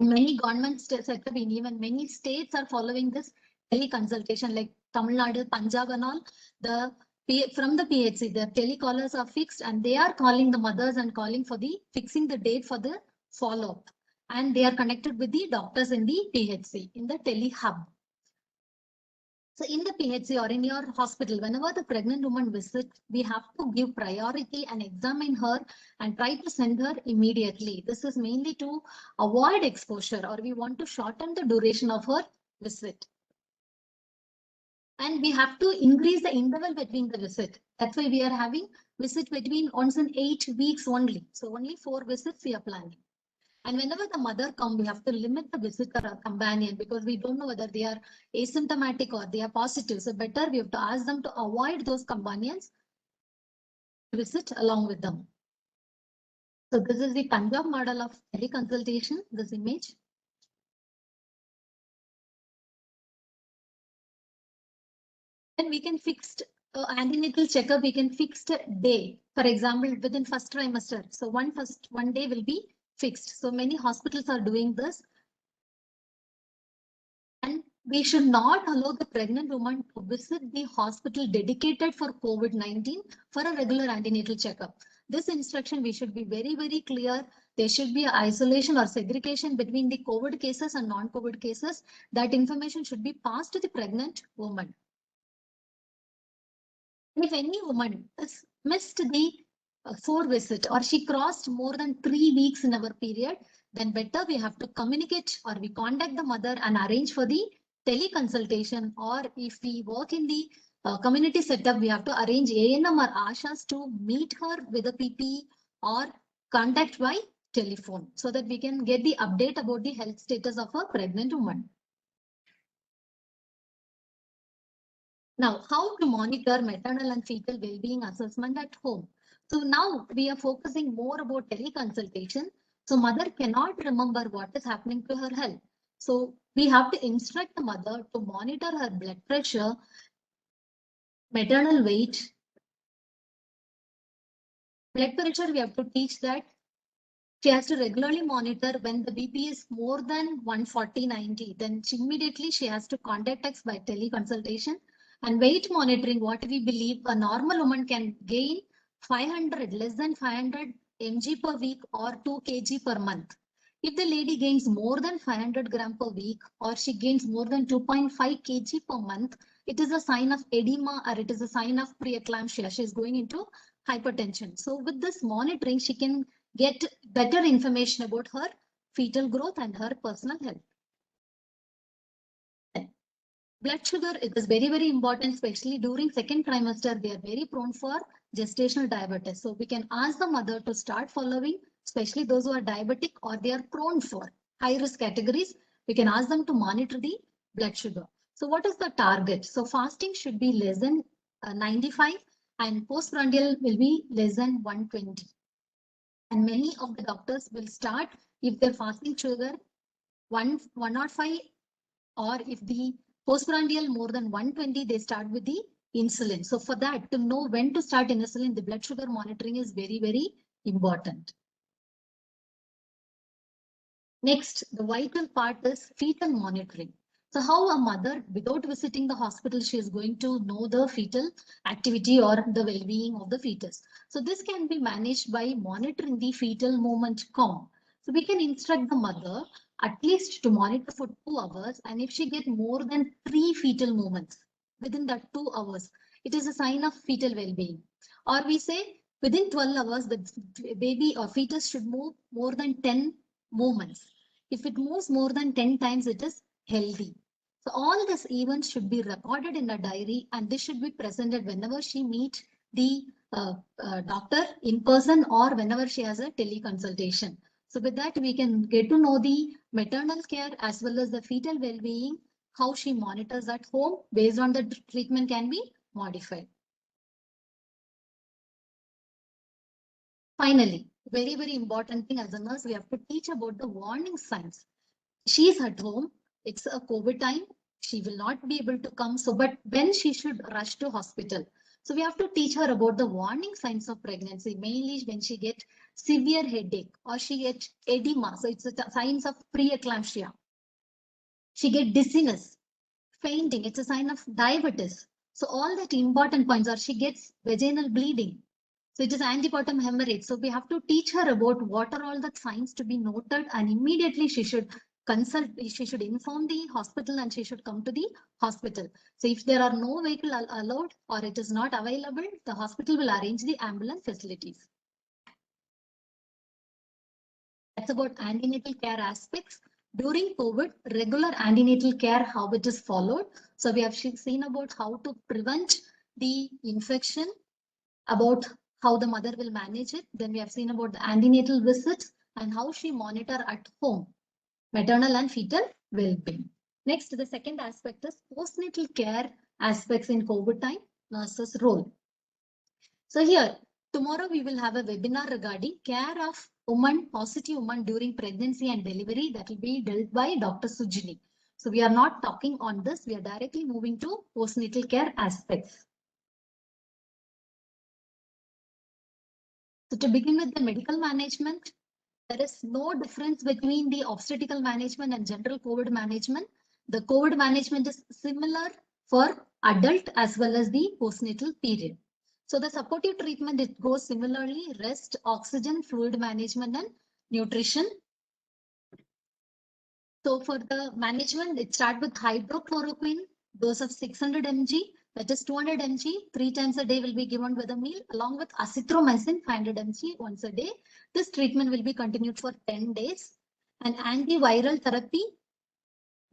Many government setup in even many states are following this tele-consultation, like Tamil Nadu, Punjab and all. From the PHC, the telecallers are fixed and they are calling the mothers and calling for the fixing the date for the follow-up. And they are connected with the doctors in the PHC, in the tele-hub. So in the PHC or in your hospital, whenever the pregnant woman visits, we have to give priority and examine her and try to send her immediately. This is mainly to avoid exposure, or we want to shorten the duration of her visit. And we have to increase the interval between the visit. That's why we are having visit between once in 8 weeks only. So only 4 visits we are planning. And whenever the mother comes, we have to limit the visitor or companion, because we don't know whether they are asymptomatic or they are positive. So better we have to ask them to avoid those companions to visit along with them. So this is the Punjab model of teleconsultation, this image. And we can fix antenatal checkup, we can fix a day. For example, within first trimester. So one day will be fixed. So many hospitals are doing this. And we should not allow the pregnant woman to visit the hospital dedicated for COVID-19 for a regular antenatal checkup. This instruction, we should be very, very clear. There should be isolation or segregation between the COVID cases and non-COVID cases. That information should be passed to the pregnant woman. If any woman has missed the 4 visit or she crossed more than 3 weeks in our period, then better we have to communicate or we contact the mother and arrange for the teleconsultation, or if we work in the community setup, we have to arrange ANM or ASHAs to meet her with a PPE or contact by telephone so that we can get the update about the health status of a pregnant woman. Now, how to monitor maternal and fetal well-being assessment at home? So now we are focusing more about teleconsultation. So mother cannot remember what is happening to her health. So we have to instruct the mother to monitor her blood pressure, maternal weight. Blood pressure, we have to teach that she has to regularly monitor. When the BP is more than 140/90, then immediately she has to contact us by teleconsultation. And weight monitoring, what we believe a normal woman can gain 500, less than 500 mg per week or 2 kg per month. If the lady gains more than 500 gram per week or she gains more than 2.5 kg per month, it is a sign of edema or it is a sign of preeclampsia. She is going into hypertension. So with this monitoring, she can get better information about her fetal growth and her personal health. Blood sugar, it is very, very important, especially during second trimester. They are very prone for gestational diabetes. So we can ask the mother to start following, especially those who are diabetic or they are prone for high risk categories. We can ask them to monitor the blood sugar. So what is the target? So fasting should be less than 95 and postprandial will be less than 120. And many of the doctors will start if their fasting sugar 105, or if the postprandial more than 120, they start with the insulin. So for that, to know when to start insulin, the blood sugar monitoring is very, very important. Next, the vital part is fetal monitoring. So how a mother, without visiting the hospital, she is going to know the fetal activity or the well-being of the fetus. So this can be managed by monitoring the fetal movement count. So we can instruct the mother at least to monitor for 2 hours. And if she gets more than 3 fetal movements within that 2 hours, it is a sign of fetal well-being. Or we say within 12 hours, the baby or fetus should move more than 10 movements. If it moves more than 10 times, it is healthy. So all these events should be recorded in a diary, and this should be presented whenever she meets the doctor in person or whenever she has a teleconsultation. So with that, we can get to know the maternal care as well as the fetal well-being, how she monitors at home. Based on the treatment can be modified. Finally, very, very important thing as a nurse, we have to teach about the warning signs. She is at home. It's a COVID time. She will not be able to come. So, but when she should rush to hospital. So we have to teach her about the warning signs of pregnancy, mainly when she gets severe headache or she gets edema. So it's a signs of preeclampsia. She gets dizziness, fainting. It's a sign of diabetes. So all that important points are she gets vaginal bleeding. So it is antepartum hemorrhage. So we have to teach her about what are all the signs to be noted, and immediately she should consult, she should inform the hospital and she should come to the hospital. So if there are no vehicle allowed or it is not available, the hospital will arrange the ambulance facilities. That's about antenatal care aspects. During COVID, regular antenatal care, how it is followed. So we have seen about how to prevent the infection, about how the mother will manage it. Then we have seen about the antenatal visits and how she monitor at home, maternal and fetal well-being. Next, the second aspect is postnatal care aspects in COVID time, nurses' role. So here, tomorrow we will have a webinar regarding care of woman, positive woman during pregnancy and delivery. That will be dealt by Dr. Sujini. So we are not talking on this. We are directly moving to postnatal care aspects. So to begin with the medical management, there is no difference between the obstetrical management and general COVID management. The COVID management is similar for adult as well as the postnatal period. So the supportive treatment, it goes similarly: rest, oxygen, fluid management, and nutrition. So for the management, it starts with hydrochloroquine, dose of 600 mg. That is 200 mg, 3 times a day will be given with a meal, along with azithromycin 500 mg once a day. This treatment will be continued for 10 days. And antiviral therapy,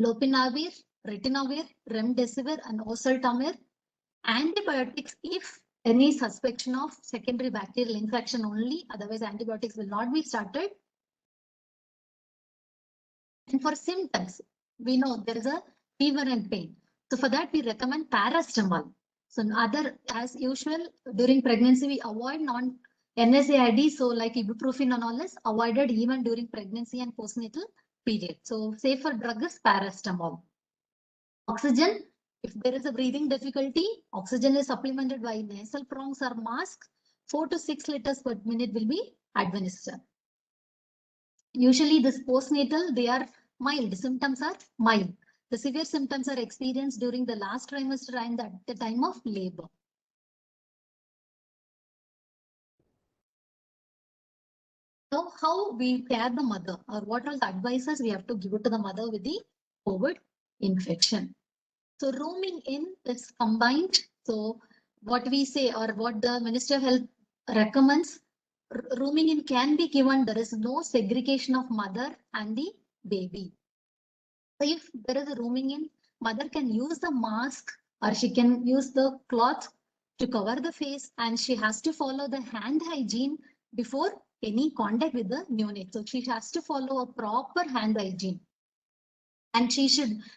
lopinavir, ritonavir, remdesivir, and oseltamivir. Antibiotics if any suspicion of secondary bacterial infection only, otherwise antibiotics will not be started. And for symptoms, we know there is a fever and pain. So for that, we recommend paracetamol. So as usual, during pregnancy, we avoid non-NSAID. So like ibuprofen and all is avoided even during pregnancy and postnatal period. So safer drug is paracetamol. Oxygen, if there is a breathing difficulty, oxygen is supplemented by nasal prongs or mask. 4 to 6 liters per minute will be administered. Usually this postnatal, they are mild. Symptoms are mild. The severe symptoms are experienced during the last trimester and at the time of labor. So how we care the mother, or what are the advices we have to give it to the mother with the COVID infection? So rooming in is combined. So what we say, or what the Minister of Health recommends, rooming in can be given. There is no segregation of mother and the baby. So if there is a rooming in, mother can use the mask or she can use the cloth to cover the face, and she has to follow the hand hygiene before any contact with the neonate. So she has to follow a proper hand hygiene. And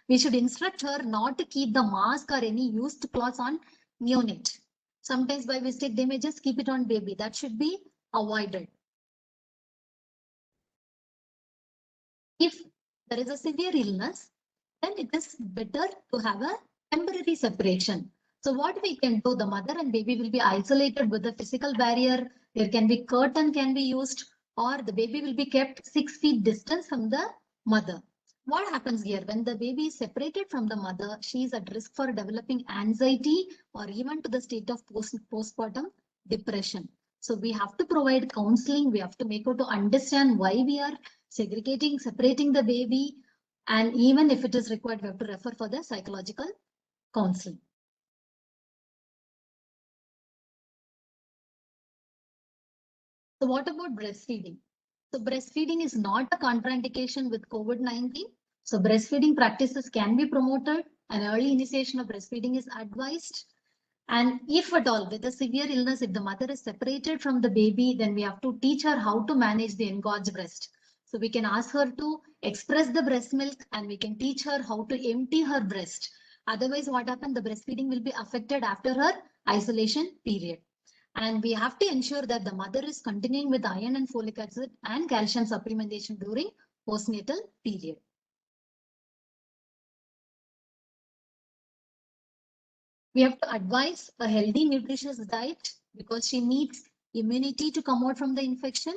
we should instruct her not to keep the mask or any used cloths on neonate. Sometimes by mistake, they may just keep it on baby. That should be avoided. If there is a severe illness, then it is better to have a temporary separation. So what we can do, the mother and baby will be isolated with a physical barrier. There can be curtain can be used, or the baby will be kept 6 feet distance from the mother. What happens here when the baby is separated from the mother, she is at risk for developing anxiety or even to the state of postpartum depression. So we have to provide counseling. We have to make her to understand why we are separating the baby. And even if it is required, we have to refer for the psychological counseling. So what about breastfeeding? So breastfeeding is not a contraindication with COVID-19. So breastfeeding practices can be promoted, and early initiation of breastfeeding is advised. And if at all with a severe illness, if the mother is separated from the baby, then we have to teach her how to manage the engorged breast. So we can ask her to express the breast milk, and we can teach her how to empty her breast. Otherwise, what happens? The breastfeeding will be affected after her isolation period. And we have to ensure that the mother is continuing with iron and folic acid and calcium supplementation during postnatal period. We have to advise a healthy, nutritious diet because she needs immunity to come out from the infection.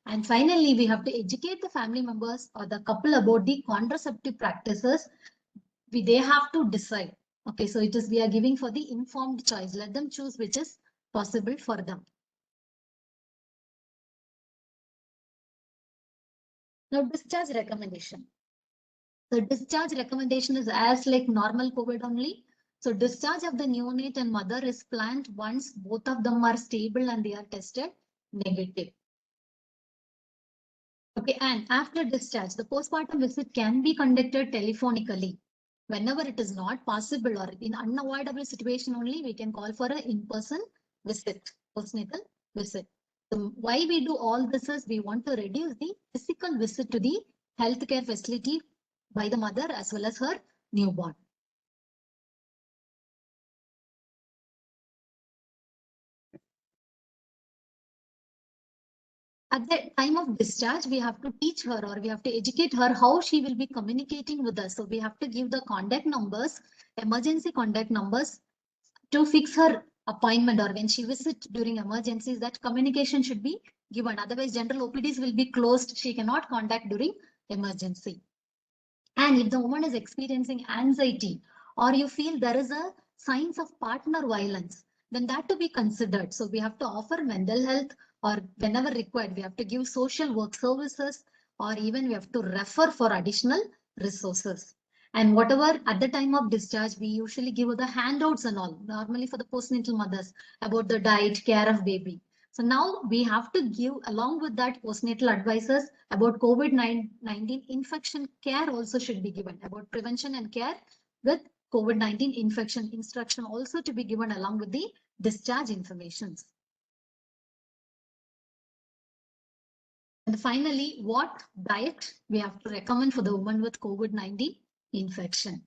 And finally, we have to educate the family members or the couple about the contraceptive practices. They have to decide. Okay, so we are giving for the informed choice. Let them choose which is possible for them. Now, discharge recommendation. The discharge recommendation is as like normal COVID only. So discharge of the neonate and mother is planned once both of them are stable and they are tested negative. Okay, and after discharge, the postpartum visit can be conducted telephonically. Whenever it is not possible or in unavoidable situation only, we can call for an in-person visit, postnatal visit. So why we do all this is we want to reduce the physical visit to the healthcare facility by the mother as well as her newborn. At the time of discharge, we have to teach her or we have to educate her how she will be communicating with us. So we have to give the contact numbers, emergency contact numbers to fix her appointment, or when she visits during emergencies, that communication should be given. Otherwise, general OPDs will be closed. She cannot contact during emergency. And if the woman is experiencing anxiety or you feel there is a signs of partner violence, then that to be considered. So we have to offer mental health, or whenever required, we have to give social work services, or even we have to refer for additional resources. And whatever at the time of discharge, we usually give the handouts and all, normally for the postnatal mothers, about the diet, care of baby. So now we have to give along with that postnatal advices about COVID-19 infection care also should be given, about prevention and care with COVID-19 infection. Instruction also to be given along with the discharge informations. And finally, what diet we have to recommend for the woman with COVID-19 infection.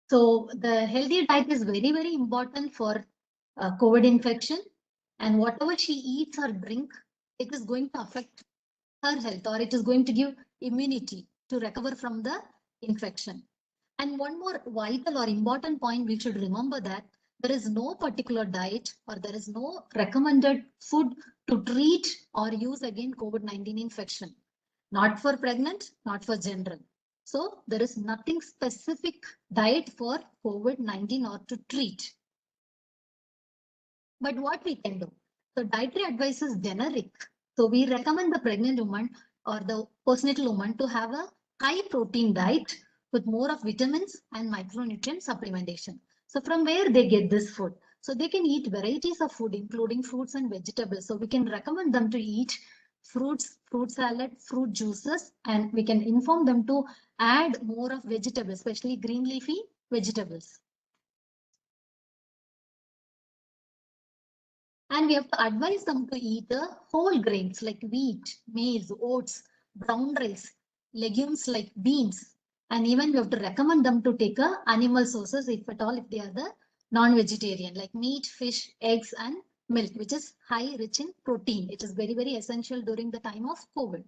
So the healthy diet is very, very important for COVID infection, and whatever she eats or drink, it is going to affect her health, or it is going to give immunity to recover from the infection. And one more vital or important point we should remember, that there is no particular diet or there is no recommended food to treat or use against COVID-19 infection, not for pregnant, not for general. So there is nothing specific diet for COVID-19 or to treat. But what we can do? So dietary advice is generic. So we recommend the pregnant woman or the postnatal woman to have a high protein diet with more of vitamins and micronutrient supplementation. So from where they get this food? So they can eat varieties of food, including fruits and vegetables. So we can recommend them to eat fruits, fruit salad, fruit juices, and we can inform them to add more of vegetables, especially green leafy vegetables. And we have to advise them to eat the whole grains like wheat, maize, oats, brown rice, legumes like beans. And even we have to recommend them to take animal sources, if at all, if they are the non-vegetarian, like meat, fish, eggs, and milk, which is high rich in protein. It is very, very essential during the time of COVID.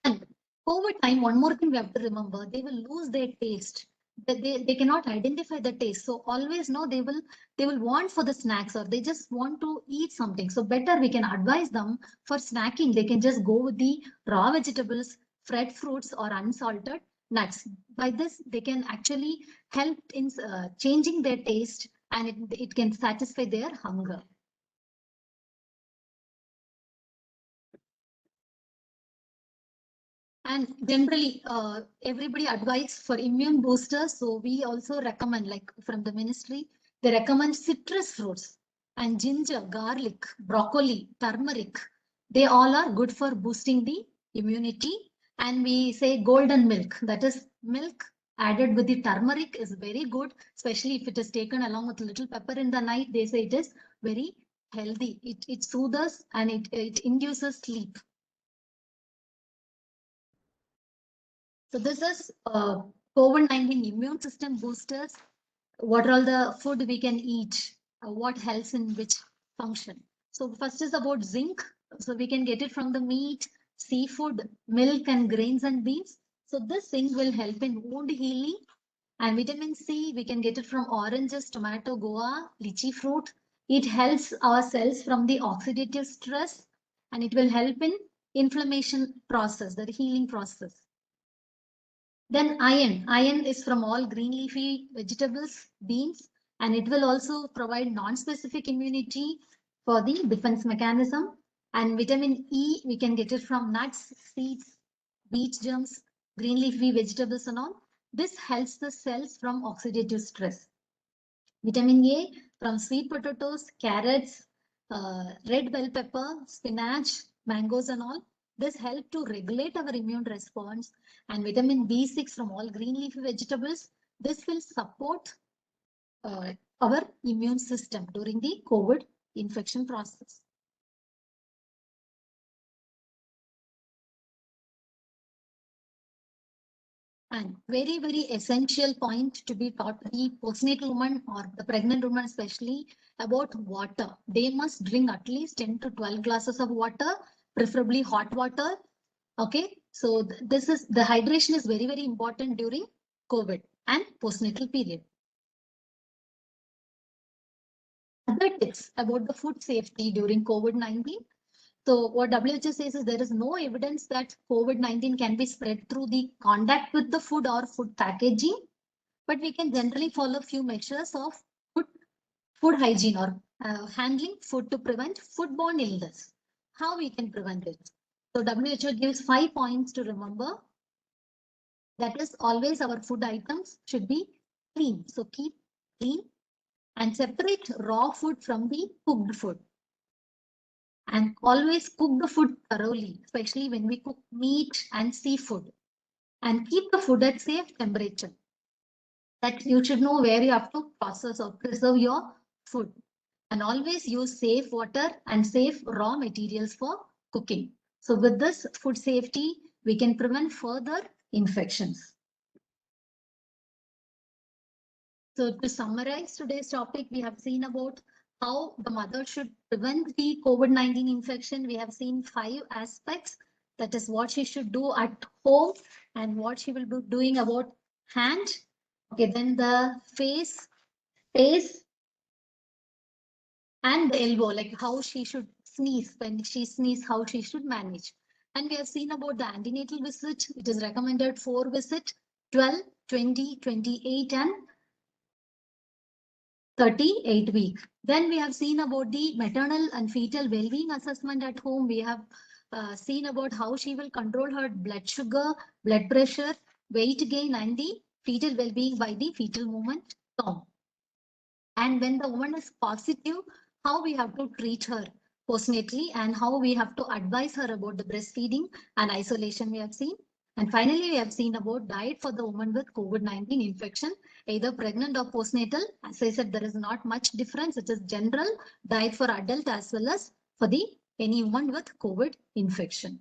And COVID time, one more thing we have to remember, they will lose their taste. They cannot identify the taste. So always know they will want for the snacks, or they just want to eat something. So better we can advise them for snacking. They can just go with the raw vegetables, fresh fruits, or unsalted nuts. By this, they can actually help in changing their taste, and it can satisfy their hunger. And generally, everybody advises for immune boosters. So we also recommend, like from the ministry, they recommend citrus fruits and ginger, garlic, broccoli, turmeric. They all are good for boosting the immunity. And we say golden milk, that is milk added with the turmeric is very good, especially if it is taken along with little pepper in the night. They say it is very healthy. It soothes and it induces sleep. So this is COVID-19 immune system boosters. What are all the food we can eat? What helps in which function? So first is about zinc. So we can get it from the meat, seafood, milk, and grains and beans. So this zinc will help in wound healing. And vitamin C, we can get it from oranges, tomato, guava, lychee fruit. It helps our cells from the oxidative stress, and it will help in inflammation process, the healing process. Then iron. Iron is from all green leafy vegetables, beans, and it will also provide non-specific immunity for the defense mechanism. And vitamin E, we can get it from nuts, seeds, beet germs, green leafy vegetables and all. This helps the cells from oxidative stress. Vitamin A from sweet potatoes, carrots, red bell pepper, spinach, mangoes and all. This helps to regulate our immune response. And vitamin B6 from all green leafy vegetables. This will support our immune system during the COVID infection process. And very, very essential point to be taught the postnatal woman or the pregnant woman, especially about water. They must drink at least 10 to 12 glasses of water, preferably hot water. Okay, so this is the hydration is very, very important during COVID and postnatal period. Other tips about the food safety during COVID-19. So what WHO says is there is no evidence that COVID-19 can be spread through the contact with the food or food packaging, but we can generally follow few measures of food hygiene or handling food to prevent foodborne illness. How we can prevent it? So WHO gives 5 points to remember. That is, always our food items should be clean. So keep clean and separate raw food from the cooked food. And always cook the food thoroughly, especially when we cook meat and seafood. And keep the food at safe temperature. That you should know where you have to process or preserve your food. And always use safe water and safe raw materials for cooking. So with this food safety, we can prevent further infections. So to summarize today's topic, we have seen about how the mother should prevent the COVID-19 infection. We have seen 5 aspects. That is what she should do at home and what she will be doing about hand. Okay, then the face and the elbow, like how she should sneeze. When she sneezes, how she should manage. And we have seen about the antenatal visit. It is recommended 4 visit, 12, 20, 28 and 38 week. Then we have seen about the maternal and fetal well-being assessment at home. We have seen about how she will control her blood sugar, blood pressure, weight gain and the fetal well-being by the fetal movement count. And when the woman is positive, how we have to treat her postnatally and how we have to advise her about the breastfeeding and isolation we have seen. And finally, we have seen about diet for the woman with COVID-19 infection, either pregnant or postnatal. As I said, there is not much difference. It is general diet for adult as well as for the any woman with COVID infection.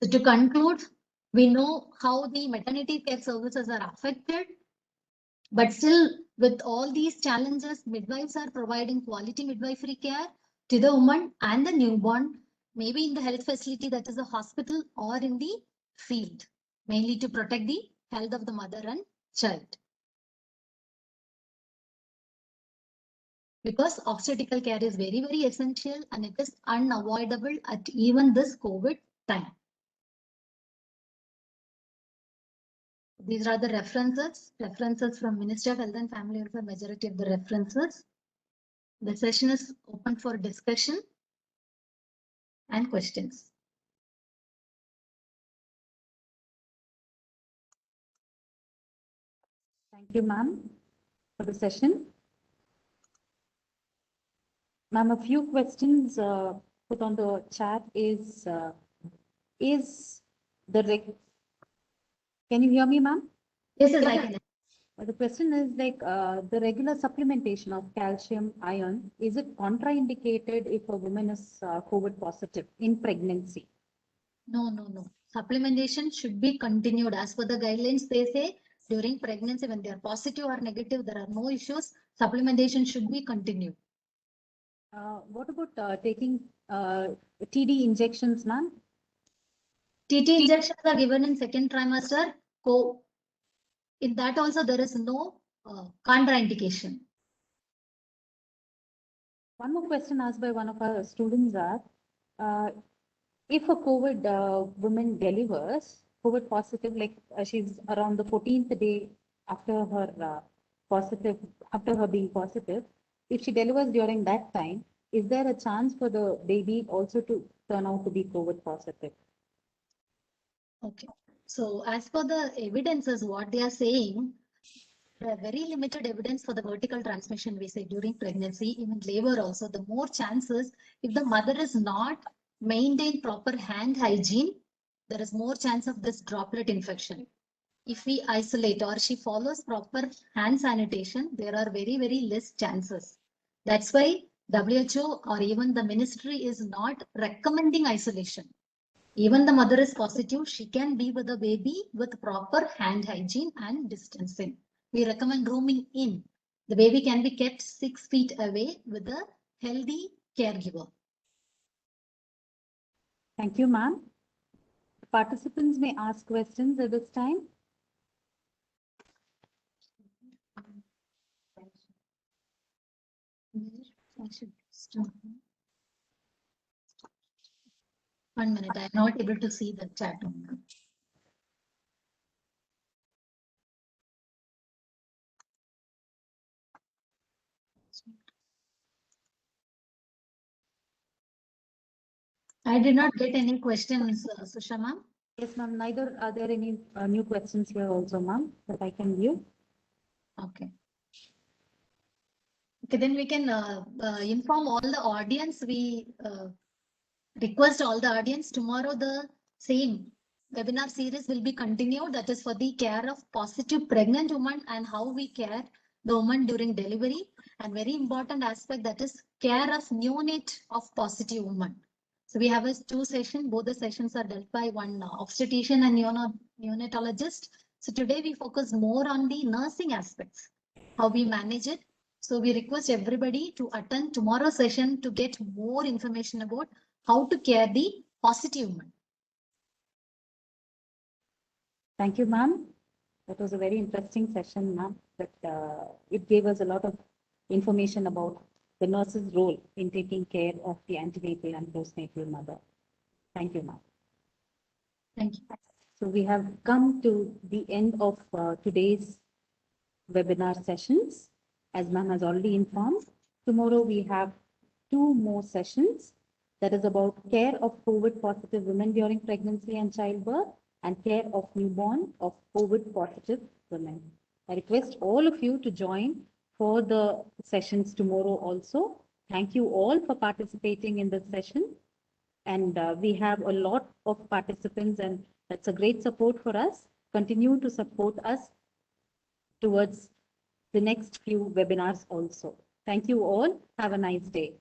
So to conclude, we know how the maternity care services are affected. But still, with all these challenges, midwives are providing quality midwifery care to the woman and the newborn, maybe in the health facility that is a hospital or in the field, mainly to protect the health of the mother and child. Because obstetrical care is very, very essential and it is unavoidable at even this COVID time. These are the references from Ministry of Health and Family Welfare, majority of the references. The session is open for discussion and questions.
Thank you, ma'am, for the session. Ma'am, a few questions put on the chat is the can you hear me, ma'am?
Yes, I can.
The question is like the regular supplementation of calcium, iron, is it contraindicated if a woman is COVID positive in pregnancy?
No. Supplementation should be continued as per the guidelines. They say during pregnancy, when they are positive or negative, there are no issues. Supplementation should be continued.
What about taking TD injections, ma'am?
TT injections are given in second trimester. In that also there is no contraindication.
One more question asked by one of our students are, if a COVID woman delivers COVID positive, like she's around the 14th day after her after her being positive, if she delivers during that time, is there a chance for the baby also to turn out to be COVID positive?
Okay. So as per the evidences, what they are saying, there are very limited evidence for the vertical transmission, we say during pregnancy, even labor also. The more chances, if the mother is not maintain proper hand hygiene, there is more chance of this droplet infection. If we isolate or she follows proper hand sanitation, there are very, very less chances. That's why WHO or even the ministry is not recommending isolation. Even the mother is positive, she can be with the baby with proper hand hygiene and distancing. We recommend rooming in. The baby can be kept 6 feet away with a healthy caregiver.
Thank you, ma'am. Participants may ask questions at this time.
One minute, I am not able to see the chat. I did not get any questions, Sushama.
Yes, ma'am. Neither are there any new questions here also, ma'am, that I can view.
Okay. Okay, then we can inform all the audience. We request all the audience tomorrow the same webinar series will be continued. That is for the care of positive pregnant woman and how we care the woman during delivery, and very important aspect, that is care of neonate of positive woman. So we have two sessions. Both the sessions are dealt by one obstetrician and neonatologist. So today we focus more on the nursing aspects, how we manage it. So we request everybody to attend tomorrow's session to get more information about how to care the positive woman.
Thank you, ma'am. That was a very interesting session, ma'am. But it gave us a lot of information about the nurse's role in taking care of the antenatal and postnatal mother. Thank you, ma'am.
Thank you.
So we have come to the end of today's webinar sessions. As ma'am has already informed, tomorrow we have 2 more sessions. That is about care of COVID positive women during pregnancy and childbirth and care of newborn of COVID positive women. I request all of you to join for the sessions tomorrow also. Thank you all for participating in this session. And we have a lot of participants, and that's a great support for us. Continue to support us towards the next few webinars also. Thank you all. Have a nice day.